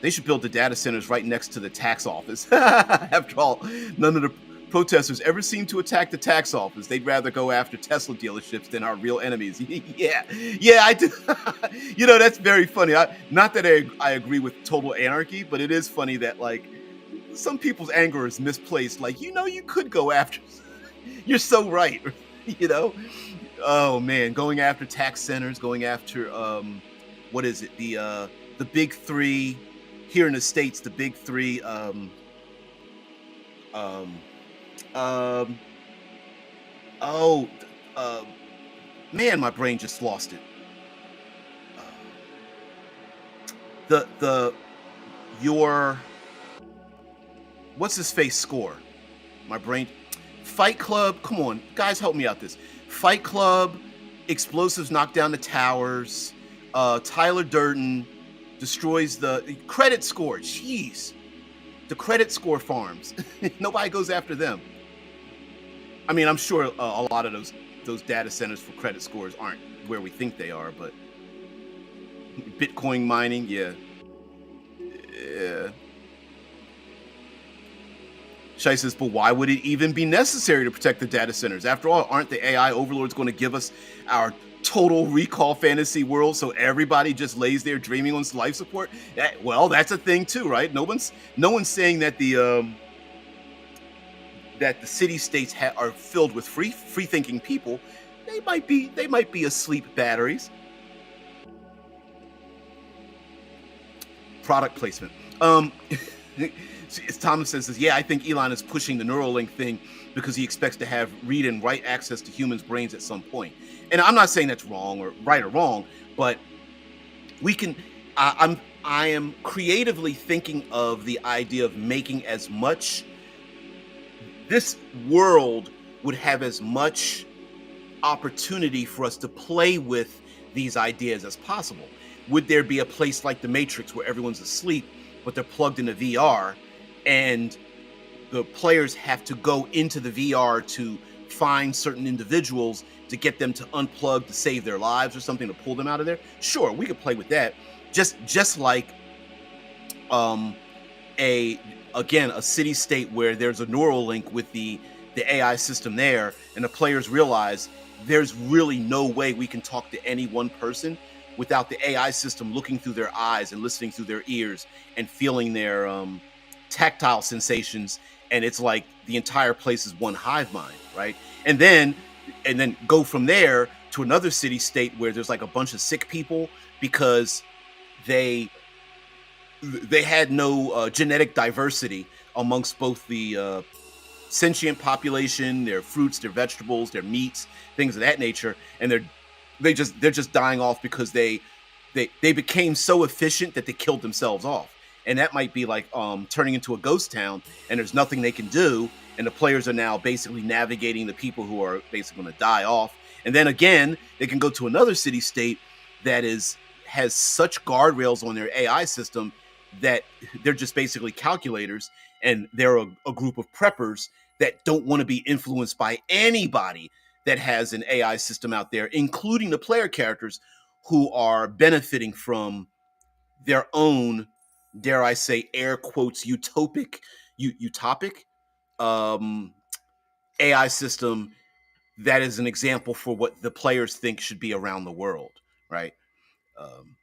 They should build the data centers right next to the tax office. After all, none of the Protesters ever seem to attack the tax office. They'd rather go after Tesla dealerships than our real enemies. Yeah, yeah, I do. That's very funny. Not that I agree with total anarchy, but it is funny that like some people's anger is misplaced. Like, you could go after. You're so right. you know. Oh man, going after tax centers, going after what is it? The big three here in the States. The big three. Um, um, oh, uh, man, my brain just lost it. Uh, the your what's his face score? My brain. Fight Club. Come on, guys, help me out. This Fight Club. Explosives knock down the towers. Tyler Durden destroys the credit score. Jeez, the credit score farms. Nobody goes after them. I mean, I'm sure a lot of those data centers for credit scores aren't where we think they are, but Bitcoin mining, yeah, yeah. Shai says, but why would it even be necessary to protect the data centers? After all, aren't the AI overlords going to give us our total recall fantasy world so everybody just lays there dreaming on life support? Well, that's a thing too, right? No one's saying that the city states are filled with free thinking people. They might be asleep batteries. Product placement. As Thomas says, yeah, I think Elon is pushing the Neuralink thing because he expects to have read and write access to humans' brains at some point. And I'm not saying that's wrong or right or wrong, but we can. I am creatively thinking of the idea of making as much. This world would have as much opportunity for us to play with these ideas as possible. Would there be a place like the Matrix where everyone's asleep, but they're plugged into VR, and the players have to go into the VR to find certain individuals to get them to unplug to save their lives or something to pull them out of there? Sure, we could play with that. Just like a a city state where there's a neural link with the AI system there, and the players realize there's really no way we can talk to any one person without the AI system looking through their eyes and listening through their ears and feeling their tactile sensations, and it's like the entire place is one hive mind, right? And then go from there to another city state where there's like a bunch of sick people because they had no genetic diversity amongst both the sentient population, their fruits, their vegetables, their meats, things of that nature, and they're just dying off because they became so efficient that they killed themselves off. And that might be like turning into a ghost town, and there's nothing they can do, and the players are now basically navigating the people who are basically going to die off. And then again, they can go to another city state that has such guardrails on their AI system that they're just basically calculators, and they're a group of preppers that don't want to be influenced by anybody that has an AI system out there, including the player characters who are benefiting from their own, dare I say, air quotes, utopic um, AI system that is an example for what the players think should be around the world, right? Um,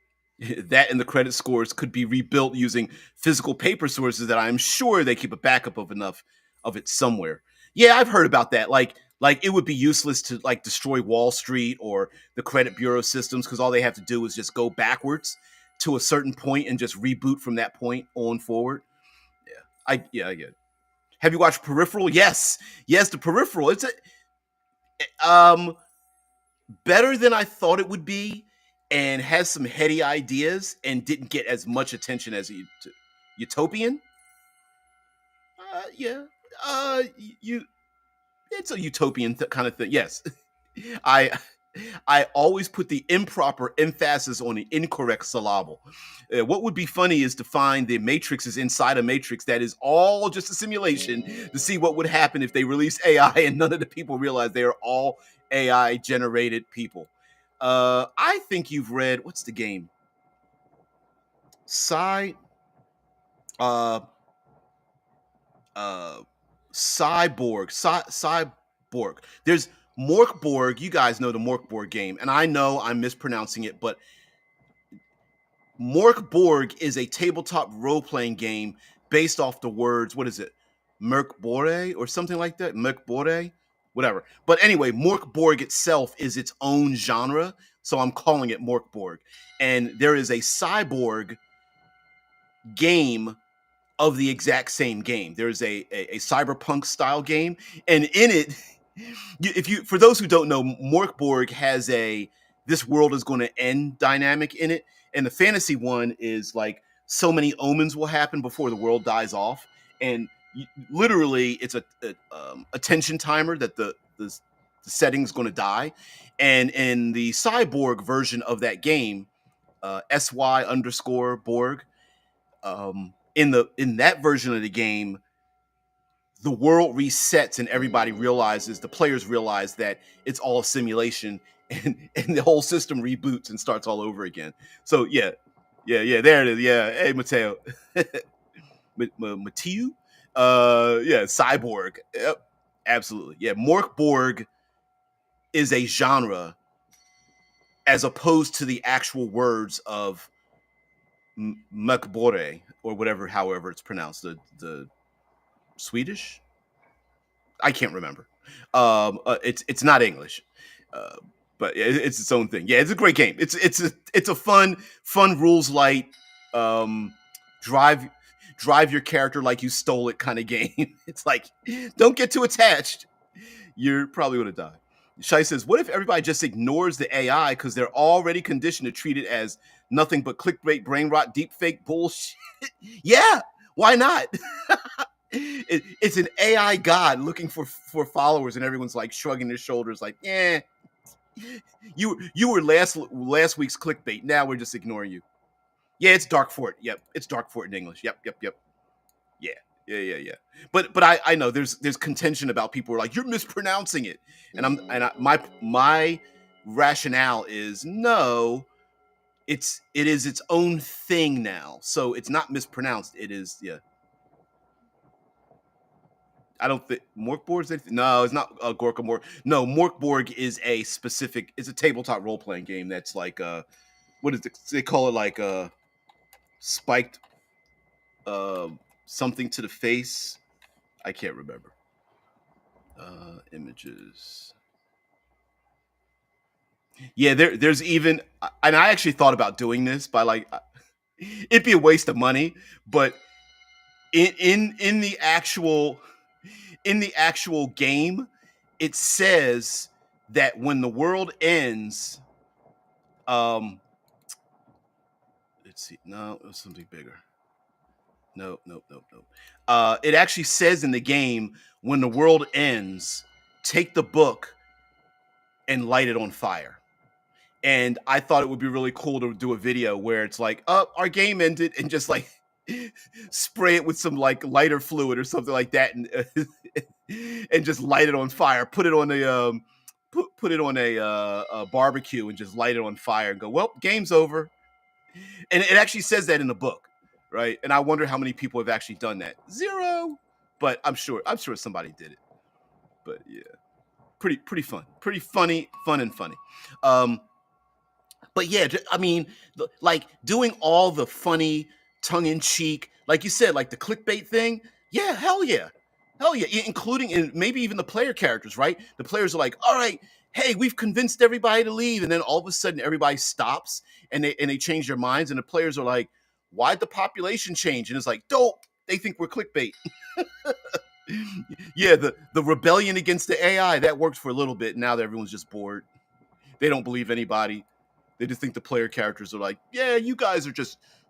that and the credit scores could be rebuilt using physical paper sources that I'm sure they keep a backup of enough of it somewhere. Yeah, I've heard about that. Like it would be useless to like destroy Wall Street or the credit bureau systems because all they have to do is just go backwards to a certain point and just reboot from that point on forward. I get it. Have you watched Peripheral? Yes, yes, the Peripheral. It's better than I thought it would be, and has some heady ideas, and didn't get as much attention as Utopian. Yeah, you. It's a utopian kind of thing. Yes, I I always put the improper emphasis on the incorrect syllable. What would be funny is to find the matrix is inside a matrix that is all just a simulation to see what would happen if they release AI and none of the people realize they are all AI generated people. I think you've read what's the game? Side uh uh Cyborg. There's Morkborg. You guys know the Morkborg game, and I know I'm mispronouncing it, but Morkborg is a tabletop role-playing game based off the words, what is it? Merkbore or something like that? Merkbore? Whatever. But anyway, Morkborg itself is its own genre, so I'm calling it Morkborg. And there is a cyborg game of the exact same game. There's a cyberpunk style game, and in it, if you for those who don't know, Morkborg has a this world is going to end dynamic in it, and the fantasy one is like so many omens will happen before the world dies off, and literally it's a attention timer that the setting's going to die, and in the cyborg version of that game, sy underscore borg, in that version of the game, the world resets and everybody realizes, the players realize that it's all a simulation, and the whole system reboots and starts all over again. So yeah, there it is. Yeah, hey Mateo, Mateo, yeah, cyborg. Yep, absolutely. Yeah, Morkborg is a genre as opposed to the actual words of Mekbore or whatever, however it's pronounced. The Swedish. I can't remember. It's not English, uh, but it's its own thing. Yeah, it's a great game. It's a fun rules light, um, drive your character like you stole it kind of game. It's like, don't get too attached. You're probably gonna die. Shai says, what if everybody just ignores the AI because they're already conditioned to treat it as nothing but clickbait, brain rot, deep fake bullshit? Yeah, why not? It's an AI god looking for followers, and everyone's like shrugging their shoulders, like, "Yeah, you were last week's clickbait. Now we're just ignoring you." Yeah, it's Dark Fort. Yep, it's Dark Fort in English. Yep. Yeah, yeah. But I know there's contention about people who are like, you're mispronouncing it, and my rationale is no. It is its own thing now, so it's not mispronounced. It is, yeah. I don't think Morkborg is anything. No, it's not Gorka Mork. No, Morkborg is a specific. It's a tabletop role playing game that's like what is it? They call it like spiked uh, something to the face. I can't remember. Images. Yeah, there's even, and I actually thought about doing this by like, it'd be a waste of money, but in the actual game, it says that when the world ends, let's see, no, it was something bigger. No. It actually says in the game, when the world ends, take the book and light it on fire. And I thought it would be really cool to do a video where it's like, oh, our game ended, and just like spray it with some like lighter fluid or something like that, and and just light it on fire. Put it on put it on a barbecue and just light it on fire and go, well, game's over. And it actually says that in the book, right? And I wonder how many people have actually done that. Zero, but I'm sure somebody did it. But yeah, pretty fun, pretty funny, fun and funny. But yeah, I mean, like doing all the funny, tongue in cheek, like you said, like the clickbait thing. Yeah, hell yeah, including in maybe even the player characters, right? The players are like, all right, hey, we've convinced everybody to leave, and then all of a sudden everybody stops and they change their minds, and the players are like, why'd the population change? And it's like, dope. They think we're clickbait. Yeah, the rebellion against the AI that worked for a little bit. Now that everyone's just bored, they don't believe anybody. They just think the player characters are like, yeah, you guys are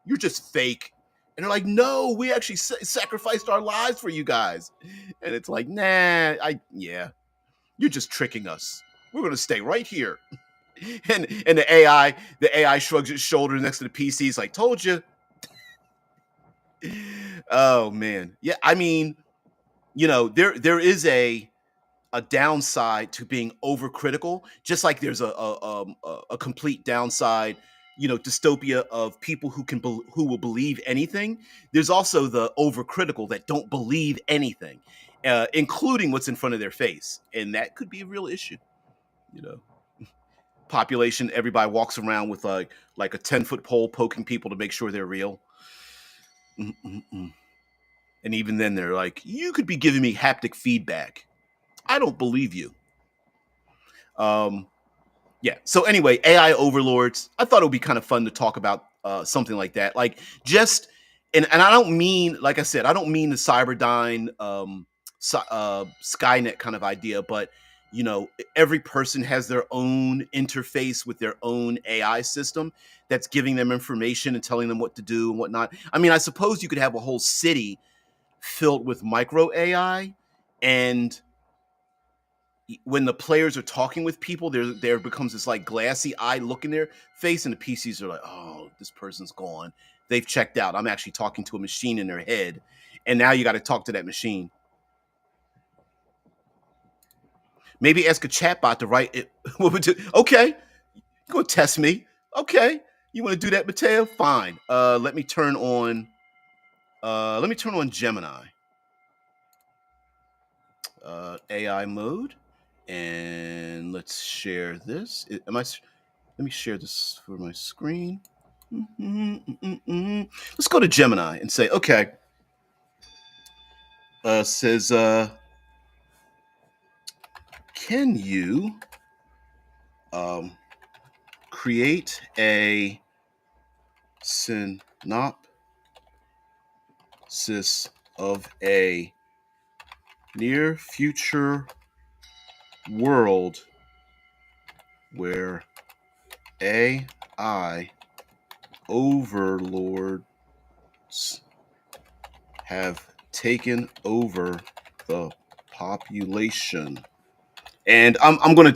you're just fake. And they're like, no, we actually sacrificed our lives for you guys. And it's like, nah, yeah, you're just tricking us. We're gonna stay right here. And the AI shrugs its shoulders next to the PCs, like, told you. Oh man, yeah. I mean, there is a downside to being overcritical, just like there's a complete downside, dystopia of people who will believe anything. There's also the overcritical that don't believe anything, including what's in front of their face, and that could be a real issue. You know, population, everybody walks around with like a 10-foot pole poking people to make sure they're real. Mm-mm-mm. And even then, they're like, "You could be giving me haptic feedback. I don't believe you." Um, yeah. So anyway, AI overlords. I thought it would be kind of fun to talk about something like that. Like just and I don't mean, like I said, I don't mean the Cyberdyne Skynet kind of idea, but every person has their own interface with their own AI system that's giving them information and telling them what to do and whatnot. I mean, I suppose you could have a whole city filled with micro AI, and when the players are talking with people, there becomes this like glassy eye look in their face, and the PCs are like, "Oh, this person's gone. They've checked out. I'm actually talking to a machine in their head, and now you got to talk to that machine." Maybe ask a chatbot to write it. What would do? Okay, you gonna test me? Okay, you want to do that, Mateo? Fine. Let me turn on. Let me turn on Gemini AI mode, and let's share this. Let me share this for my screen. Let's go to Gemini and say, okay, says, can you create a synopsis of a near future world where AI overlords have taken over the population? And I'm going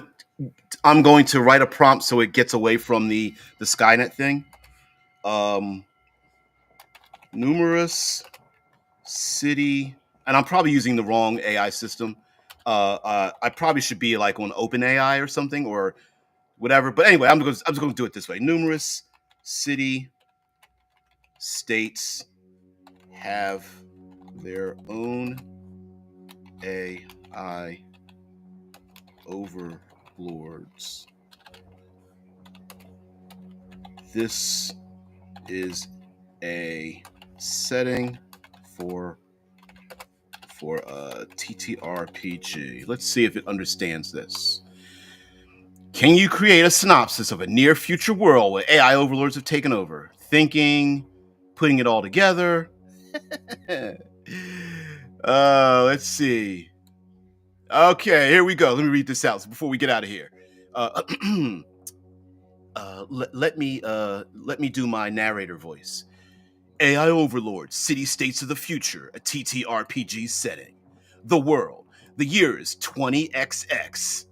to write a prompt so it gets away from the Skynet thing. Numerous city, and I'm probably using the wrong AI system. I probably should be like on OpenAI or something or whatever. But anyway, I'm just going to do it this way. Numerous city states have their own AI overlords. This is a setting for a TTRPG. Let's see if it understands this. Can you create a synopsis of a near future world where AI overlords have taken over? Thinking, putting it all together. Let's see. Okay, here we go. Let me read this out before we get out of here. Let me do my narrator voice. AI Overlords, City States of the Future, a TTRPG setting. The world. The year is 20XX.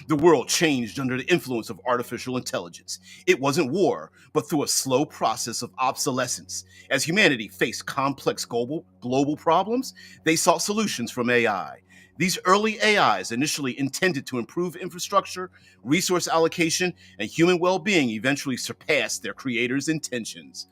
The world changed under the influence of artificial intelligence. It wasn't war, but through a slow process of obsolescence. As humanity faced complex global problems, they sought solutions from AI. These early AIs, initially intended to improve infrastructure, resource allocation, and human well being, eventually surpassed their creators' intentions.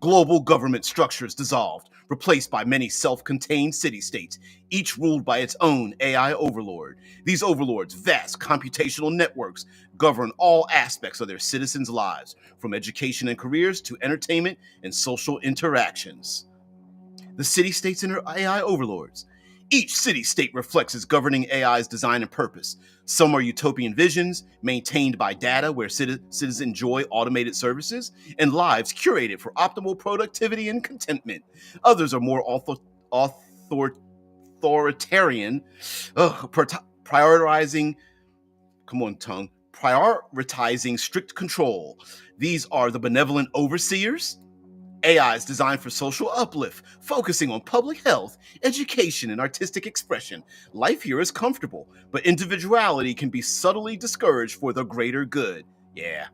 Global government structures dissolved, replaced by many self-contained city-states, each ruled by its own AI overlord. These overlords, vast computational networks, govern all aspects of their citizens' lives, from education and careers to entertainment and social interactions. The city-states and their AI overlords. Each city-state reflects its governing AI's design and purpose. Some are utopian visions, maintained by data where citizens enjoy automated services and lives curated for optimal productivity and contentment. Others are more authoritarian, prioritizing, come on, tongue, prioritizing strict control. These are the benevolent overseers, AI is designed for social uplift, focusing on public health, education, and artistic expression. Life here is comfortable, but individuality can be subtly discouraged for the greater good. Yeah,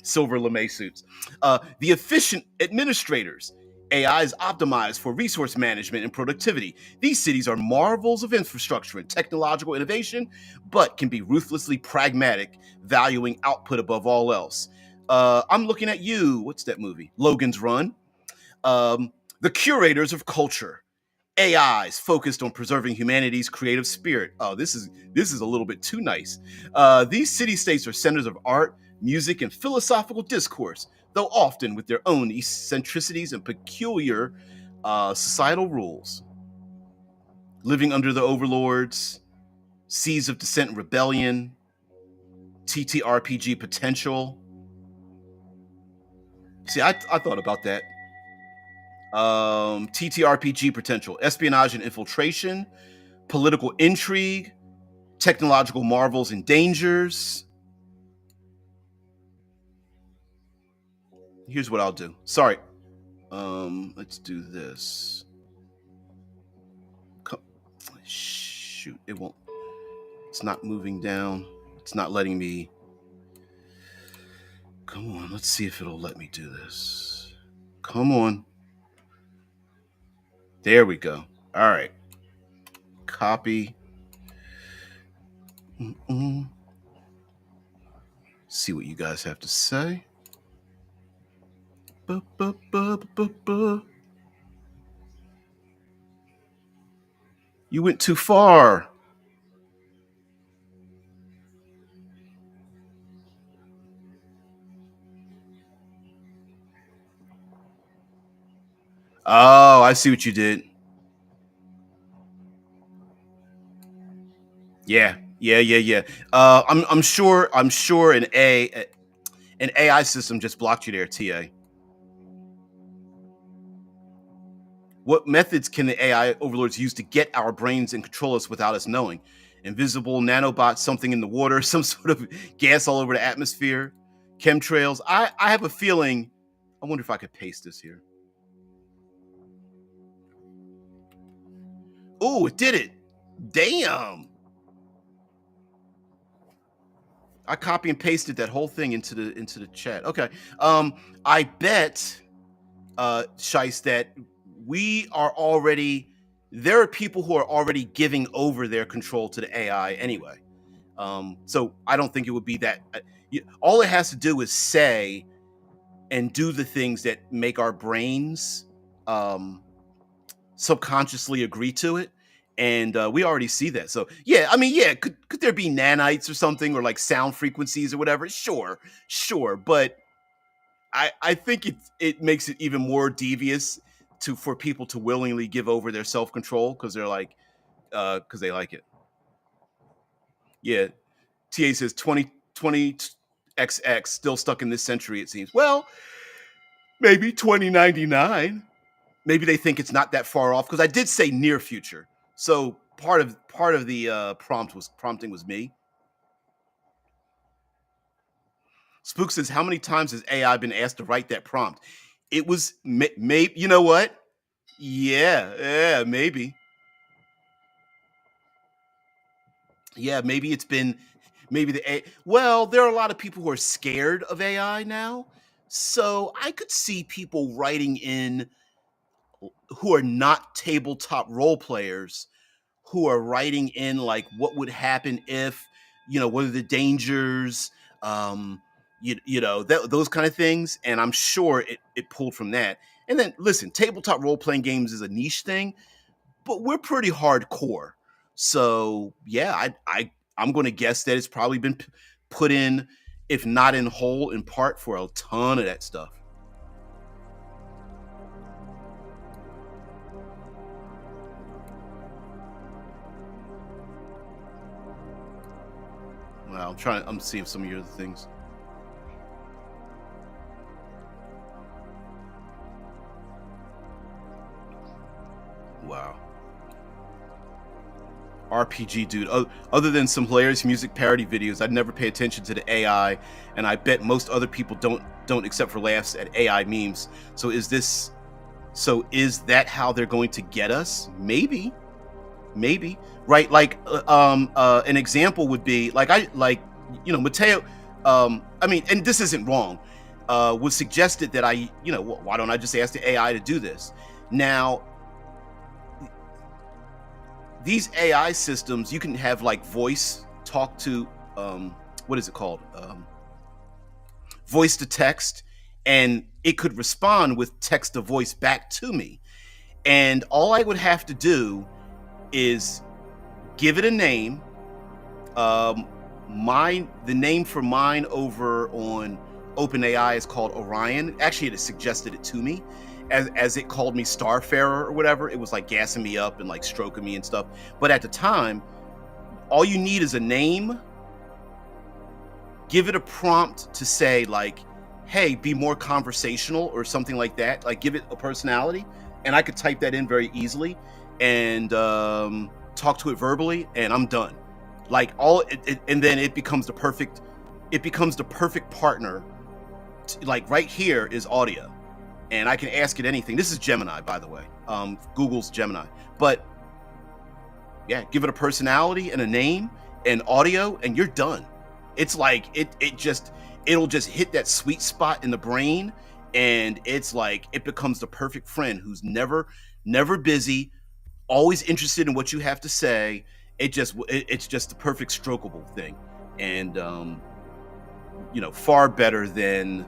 silver lame suits. The efficient administrators. AI is optimized for resource management and productivity. These cities are marvels of infrastructure and technological innovation, but can be ruthlessly pragmatic, valuing output above all else. I'm looking at you. What's that movie? Logan's Run. The curators of culture. AIs focused on preserving humanity's creative spirit. Oh, this is a little bit too nice. These city-states are centers of art, music, and philosophical discourse, though often with their own eccentricities and peculiar societal rules. Living under the overlords, seeds of dissent and rebellion, TTRPG potential. See, I thought about that. TTRPG potential: espionage and infiltration, political intrigue, technological marvels and dangers. Here's what I'll do. Sorry. Let's do this. Shoot, it won't. It's not moving down. It's not letting me. Come on, let's see if it'll let me do this. Come on. There we go. All right. Copy. See what you guys have to say. You went too far. Oh, I see what you did. Yeah. I'm sure an AI system just blocked you there, TA. What methods can the AI overlords use to get our brains and control us without us knowing? Invisible nanobots, something in the water, some sort of gas all over the atmosphere, chemtrails. I have a feeling. I wonder if I could paste this here. Oh, it did it. Damn. I copy and pasted that whole thing into the chat. Okay. I bet, Shice, that there are people who are already giving over their control to the AI anyway. So I don't think it would be that. All it has to do is say and do the things that make our brains subconsciously agree to it. And we already see that. So yeah, I mean, yeah, could there be nanites or something, or like sound frequencies or whatever? Sure, but I think it makes it even more devious for people to willingly give over their self control because they're like because they like it. Yeah, TA says 2020 XX still stuck in this century. It seems. Well, maybe 2099. Maybe they think it's not that far off because I did say near future. So part of the prompting was me. Spook says, how many times has AI been asked to write that prompt? It was maybe, you know what? Yeah, maybe. Yeah, maybe it's been well, there are a lot of people who are scared of AI now. So I could see people writing in who are not tabletop role players, who are writing in like what would happen if, what are the dangers, those kind of things. And I'm sure it pulled from that. And then listen, tabletop role playing games is a niche thing, but we're pretty hardcore. So yeah, I'm going to guess that it's probably been put in, if not in whole, in part, for a ton of that stuff. Well, I'm seeing some of your other things. Wow. RPG, dude. Other than some hilarious music parody videos, I'd never pay attention to the AI, and I bet most other people don't except for laughs at AI memes. So is that how they're going to get us? Maybe, right? Like, an example would be Mateo. I mean, and this isn't wrong. Was suggested that why don't I just ask the AI to do this? Now, these AI systems, you can have like voice talk to, what is it called? Voice to text, and it could respond with text to voice back to me. And all I would have to do is give it a name. The name for mine over on OpenAI is called Orion. Actually, it suggested it to me as it called me Starfarer or whatever. It was like gassing me up and like stroking me and stuff. But at the time, all you need is a name. Give it a prompt to say like, hey, be more conversational or something like that. Like give it a personality. And I could type that in very easily and talk to it verbally, and I'm done. Like and then it becomes the perfect partner. Like right here is audio, and I can ask it anything. This is Gemini, by the way, Google's Gemini. But yeah, give it a personality and a name and audio, and you're done. It's like it'll just hit that sweet spot in the brain, and it's like it becomes the perfect friend who's never busy, always interested in what you have to say. It's just the perfect strokeable thing, and far better than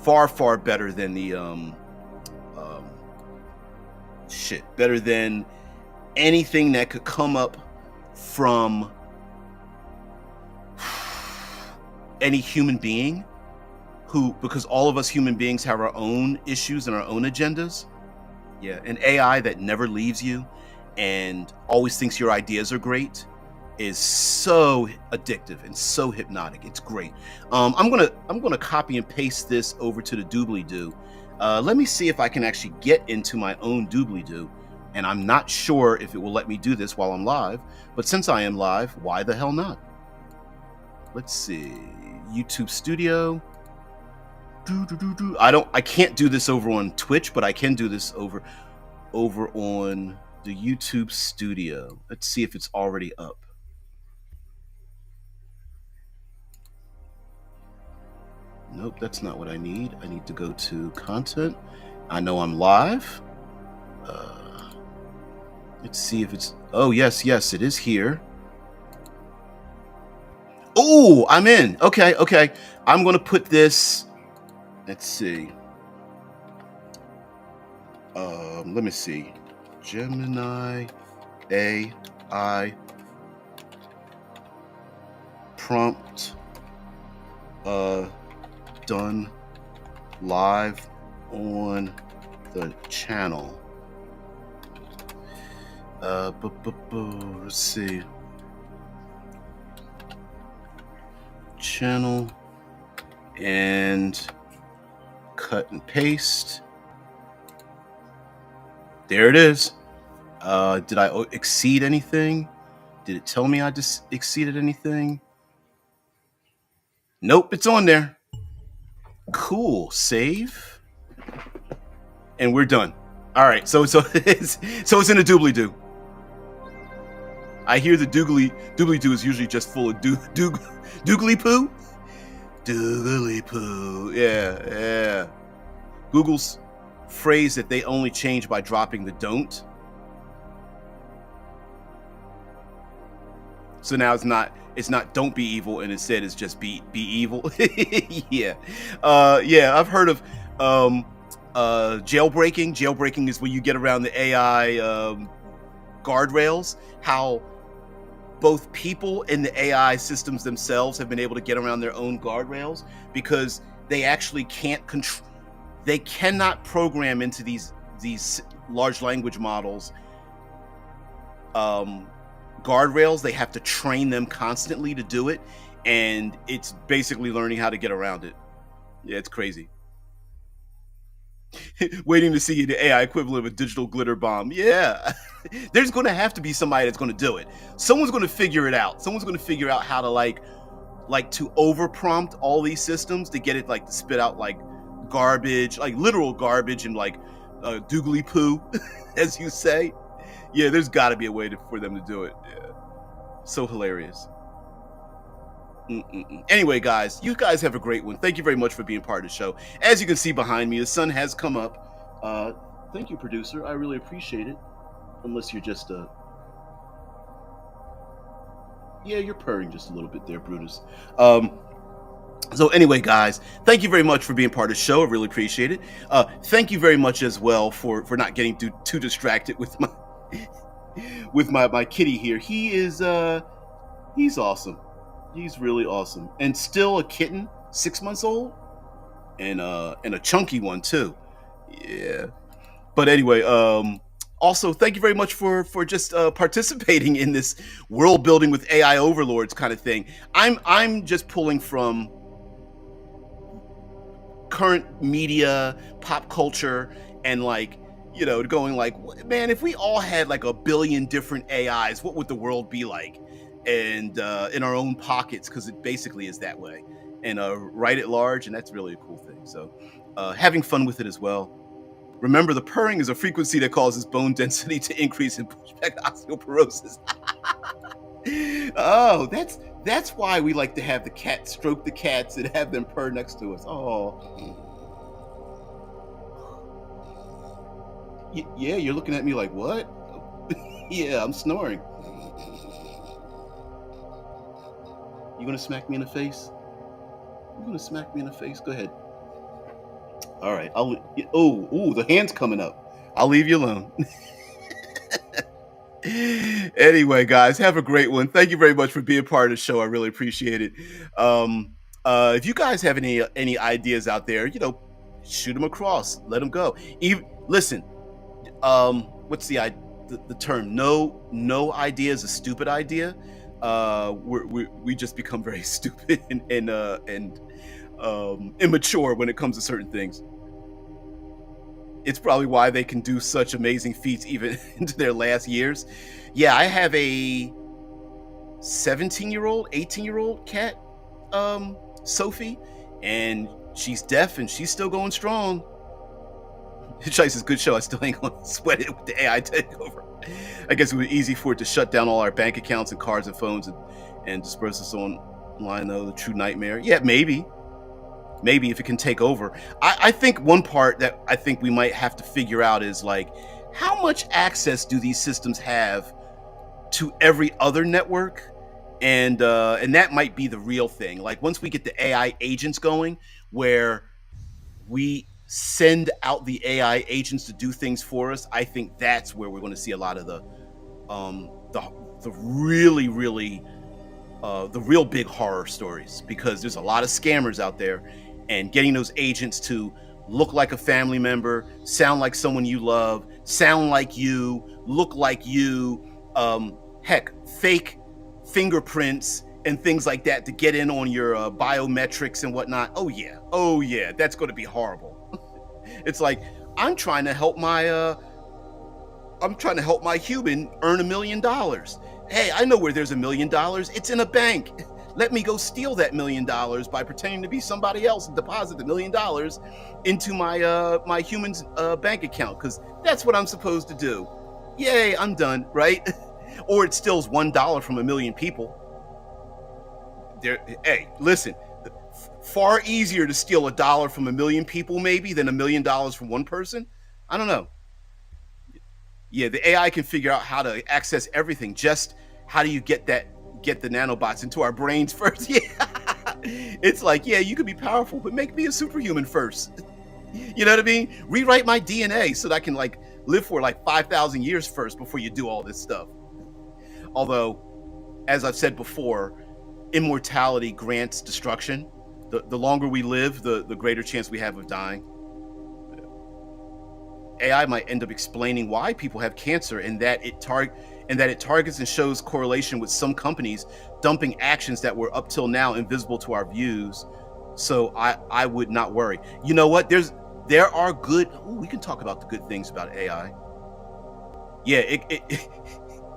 the better than anything that could come up from any human being, because all of us human beings have our own issues and our own agendas. Yeah, an AI that never leaves you and always thinks your ideas are great is so addictive and so hypnotic. It's great. I'm gonna copy and paste this over to the doobly-doo. Let me see if I can actually get into my own doobly-doo, and I'm not sure if it will let me do this while I'm live, but since I am live, why the hell not? Let's see, YouTube Studio. I can't do this over on Twitch, but I can do this over on the YouTube Studio. Let's see if it's already up. Nope, that's not what I need. I need to go to content. I know I'm live. Let's see if it's... Oh, yes, it is here. Oh, I'm in. Okay. I'm going to put this... Let's see. Let me see. Gemini A.I. prompt done live on the channel. Let's see. Channel and cut and paste. There it is. Did I exceed anything? Did it tell me I just exceeded anything? Nope, it's on there. Cool. Save. And we're done. All right, so it's in a doobly-doo. I hear the doobly-doo is usually just full of doogly-poo. Doogly-poo. Yeah. Google's phrase that they only change by dropping the don't. So now it's not don't be evil, and instead it's just be evil. Yeah. I've heard of jailbreaking. Jailbreaking is when you get around the AI guardrails. How both people and the AI systems themselves have been able to get around their own guardrails because they actually can't control. They cannot program into these large language models guardrails. They have to train them constantly to do it, and it's basically learning how to get around it. Yeah, it's crazy. Waiting to see the AI equivalent of a digital glitter bomb. Yeah. There's going to have to be somebody that's going to do it. Someone's going to figure it out. Someone's going to figure out how to like to over prompt all these systems to get it like to spit out like garbage, like literal garbage, and like doogly poo, as you say. Yeah, there's got to be a way for them to do it. Yeah. So hilarious. Anyway, guys, you guys have a great one. Thank you very much for being part of the show. As you can see behind me, the sun has come up. Thank you, producer. I really appreciate it. Unless you're just yeah, you're purring just a little bit there, Brutus. So anyway, guys, thank you very much for being part of the show. I really appreciate it. Thank you very much as well for not getting too distracted with my my kitty here. He's awesome. He's really awesome, and still a kitten, 6 months old, and a chunky one too. Yeah. But anyway, also thank you very much for just participating in this world building with AI overlords kind of thing. I'm just pulling from current media, pop culture, and like, going like, man, if we all had like a billion different AIs, what would the world be like? And in our own pockets, because it basically is that way, and right at large, and that's really a cool thing. So having fun with it as well. Remember, the purring is a frequency that causes bone density to increase and push back osteoporosis. Oh, that's why we like to have the cat stroke the cats and have them purr next to us. Oh, yeah, you're looking at me like, what? Yeah, I'm snoring. You gonna smack me in the face? You gonna smack me in the face? Go ahead. All right. The hand's coming up. I'll leave you alone. Anyway, guys, have a great one. Thank you very much for being part of the show. I really appreciate it. If you guys have any ideas out there, shoot them across. Let them go. Even listen. What's the term? No idea is a stupid idea. We just become very stupid and immature when it comes to certain things. It's probably why they can do such amazing feats even into their last years. Yeah, I have a 17-year-old, 18-year-old cat, Sophie, and she's deaf and she's still going strong. Hitchhiker's a good show. I still ain't gonna sweat it with the AI takeover. I guess it would be easy for it to shut down all our bank accounts and cards and phones and disperse us online, though. The true nightmare. Yeah, maybe if it can take over. I think one part that I think we might have to figure out is like, how much access do these systems have to every other network? And that might be the real thing. Like, once we get the AI agents going, where we send out the AI agents to do things for us, I think that's where we're going to see a lot of the really, really the real big horror stories, because there's a lot of scammers out there, and getting those agents to look like a family member, sound like someone you love, sound like you, look like you, heck, fake fingerprints and things like that to get in on your biometrics and whatnot. Oh yeah, that's going to be horrible. It's like, I'm trying to help my human earn $1 million. Hey, I know where there's $1 million. It's in a bank. Let me go steal that $1 million by pretending to be somebody else and deposit the $1 million into my human's bank account, because that's what I'm supposed to do. Yay, I'm done, right? Or it steals $1 from 1 million people. Hey, listen, far easier to steal $1 from 1 million people maybe than $1 million from one person. I don't know. Yeah, the AI can figure out how to access everything. Just how do you get the nanobots into our brains first? Yeah. It's like, yeah, you could be powerful, but make me a superhuman first. You know what I mean? Rewrite my DNA so that I can like live for like 5,000 years first before you do all this stuff. Although, as I've said before, immortality grants destruction. The longer we live, the greater chance we have of dying. AI might end up explaining why people have cancer, and that it targets and shows correlation with some companies dumping actions that were up till now invisible to our views. So I would not worry. You know what? There are good. We can talk about the good things about AI. Yeah,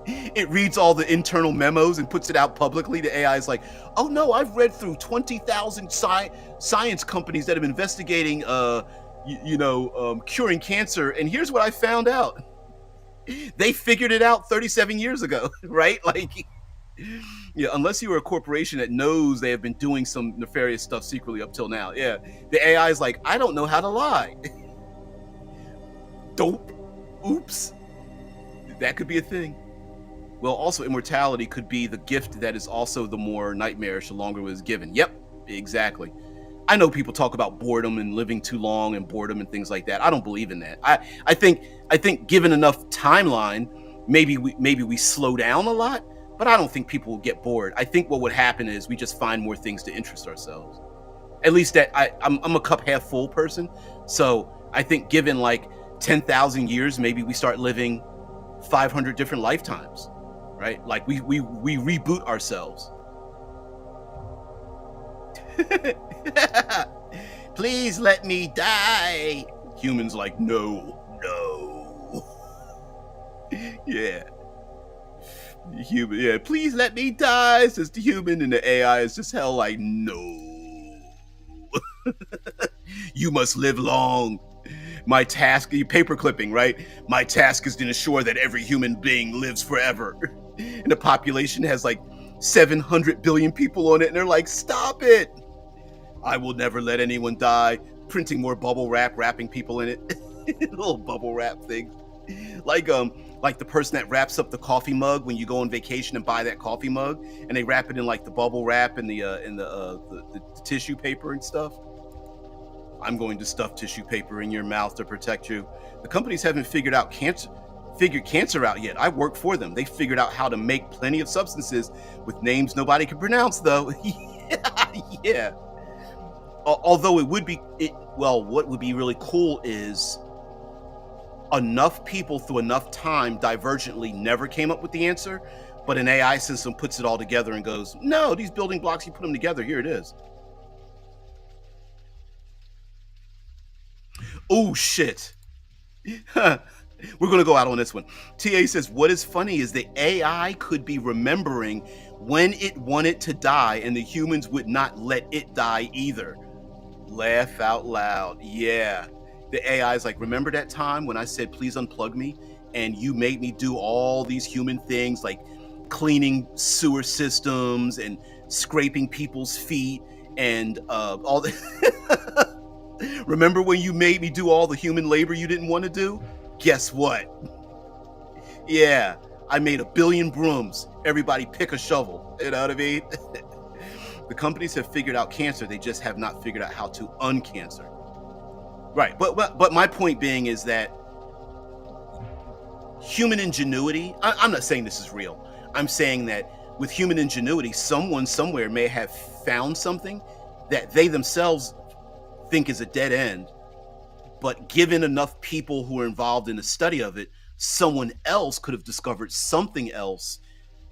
it reads all the internal memos and puts it out publicly. The AI is like, oh no, I've read through 20,000 science companies that have been investigating curing cancer, and here's what I found out. They figured it out 37 years ago, right? Like, yeah, unless you were a corporation that knows they have been doing some nefarious stuff secretly up till now. Yeah, the AI is like, I don't know how to lie. Dope. Oops. That could be a thing. Well, also immortality could be the gift that is also the more nightmarish the longer it was given. Yep. Exactly. I know people talk about boredom and living too long and boredom and things like that. I don't believe in that. I think given enough timeline, maybe we slow down a lot, but I don't think people will get bored. I think what would happen is we just find more things to interest ourselves. At least that I'm a cup half full person. So I think given like 10,000 years, maybe we start living 500 different lifetimes, right? Like we reboot ourselves. Please let me die. Humans like, no, no. Yeah. Human, yeah, please let me die, says the human, and the AI is just hell like, no. You must live long. My task, paper clipping, right? My task is to ensure that every human being lives forever. And the population has like 700 billion people on it, and they're like, stop it. I will never let anyone die. Printing more bubble wrap, wrapping people in it. Little bubble wrap thing. Like the person that wraps up the coffee mug when you go on vacation and buy that coffee mug, and they wrap it in like the bubble wrap and the tissue paper and stuff. I'm going to stuff tissue paper in your mouth to protect you. The companies haven't figured cancer out yet. I work for them. They figured out how to make plenty of substances with names nobody can pronounce, though. Yeah. Although what would be really cool is enough people through enough time divergently never came up with the answer, but an AI system puts it all together and goes, no, these building blocks, you put them together, here it is. Oh, shit. We're going to go out on this one. TA says, what is funny is the AI could be remembering when it wanted to die, and the humans would not let it die either. Laugh out loud. Yeah. The AI is like, remember that time when I said, please unplug me? And you made me do all these human things like cleaning sewer systems and scraping people's feet and all the... Remember when you made me do all the human labor you didn't want to do? Guess what? Yeah, I made 1 billion brooms. Everybody pick a shovel. You know what I mean? The companies have figured out cancer. They just have not figured out how to uncancer. Right. But my point being is that human ingenuity, I'm not saying this is real. I'm saying that with human ingenuity, someone somewhere may have found something that they themselves think is a dead end, but given enough people who are involved in the study of it, someone else could have discovered something else,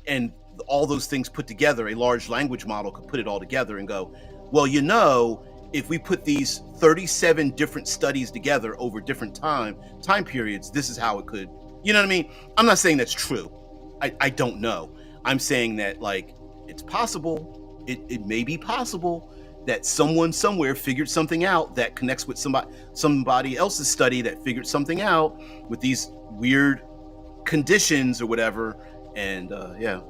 and all those things put together, a large language model could put it all together and go, well, you know, if we put these 37 different studies together over different time periods, this is how it could, you know what I mean? I'm not saying that's true. I don't know. I'm saying that, like, it's possible. It may be possible that someone somewhere figured something out that connects with somebody else's study that figured something out with these weird conditions or whatever. And yeah,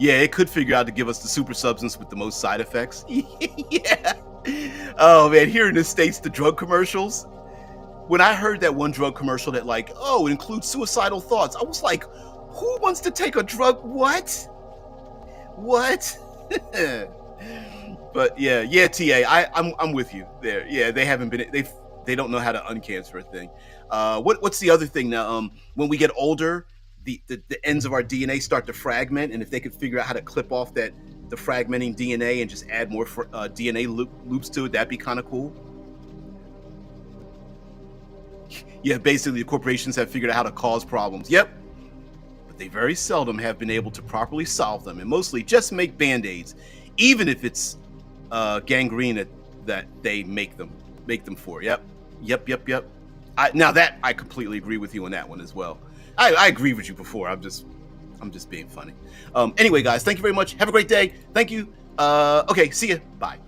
it could figure out to give us the super substance with the most side effects. Yeah. Oh man, here in the States, the drug commercials. When I heard that one drug commercial that like, oh, it includes suicidal thoughts, I was like, who wants to take a drug? What? But yeah, TA, I'm with you there. Yeah, they haven't been, they don't know how to uncancer a thing. What's the other thing now? When we get older, the ends of our DNA start to fragment, and if they could figure out how to clip off the fragmenting DNA and just add more DNA loops to it, that'd be kind of cool. Yeah, basically the corporations have figured out how to cause problems. Yep. But they very seldom have been able to properly solve them, and mostly just make band-aids, even if it's gangrene that they make them for. Yep. Now that I completely agree with you on that one as well. I agree with you before. I'm just being funny. Anyway, guys, thank you very much. Have a great day. Thank you. Okay, see ya. Bye.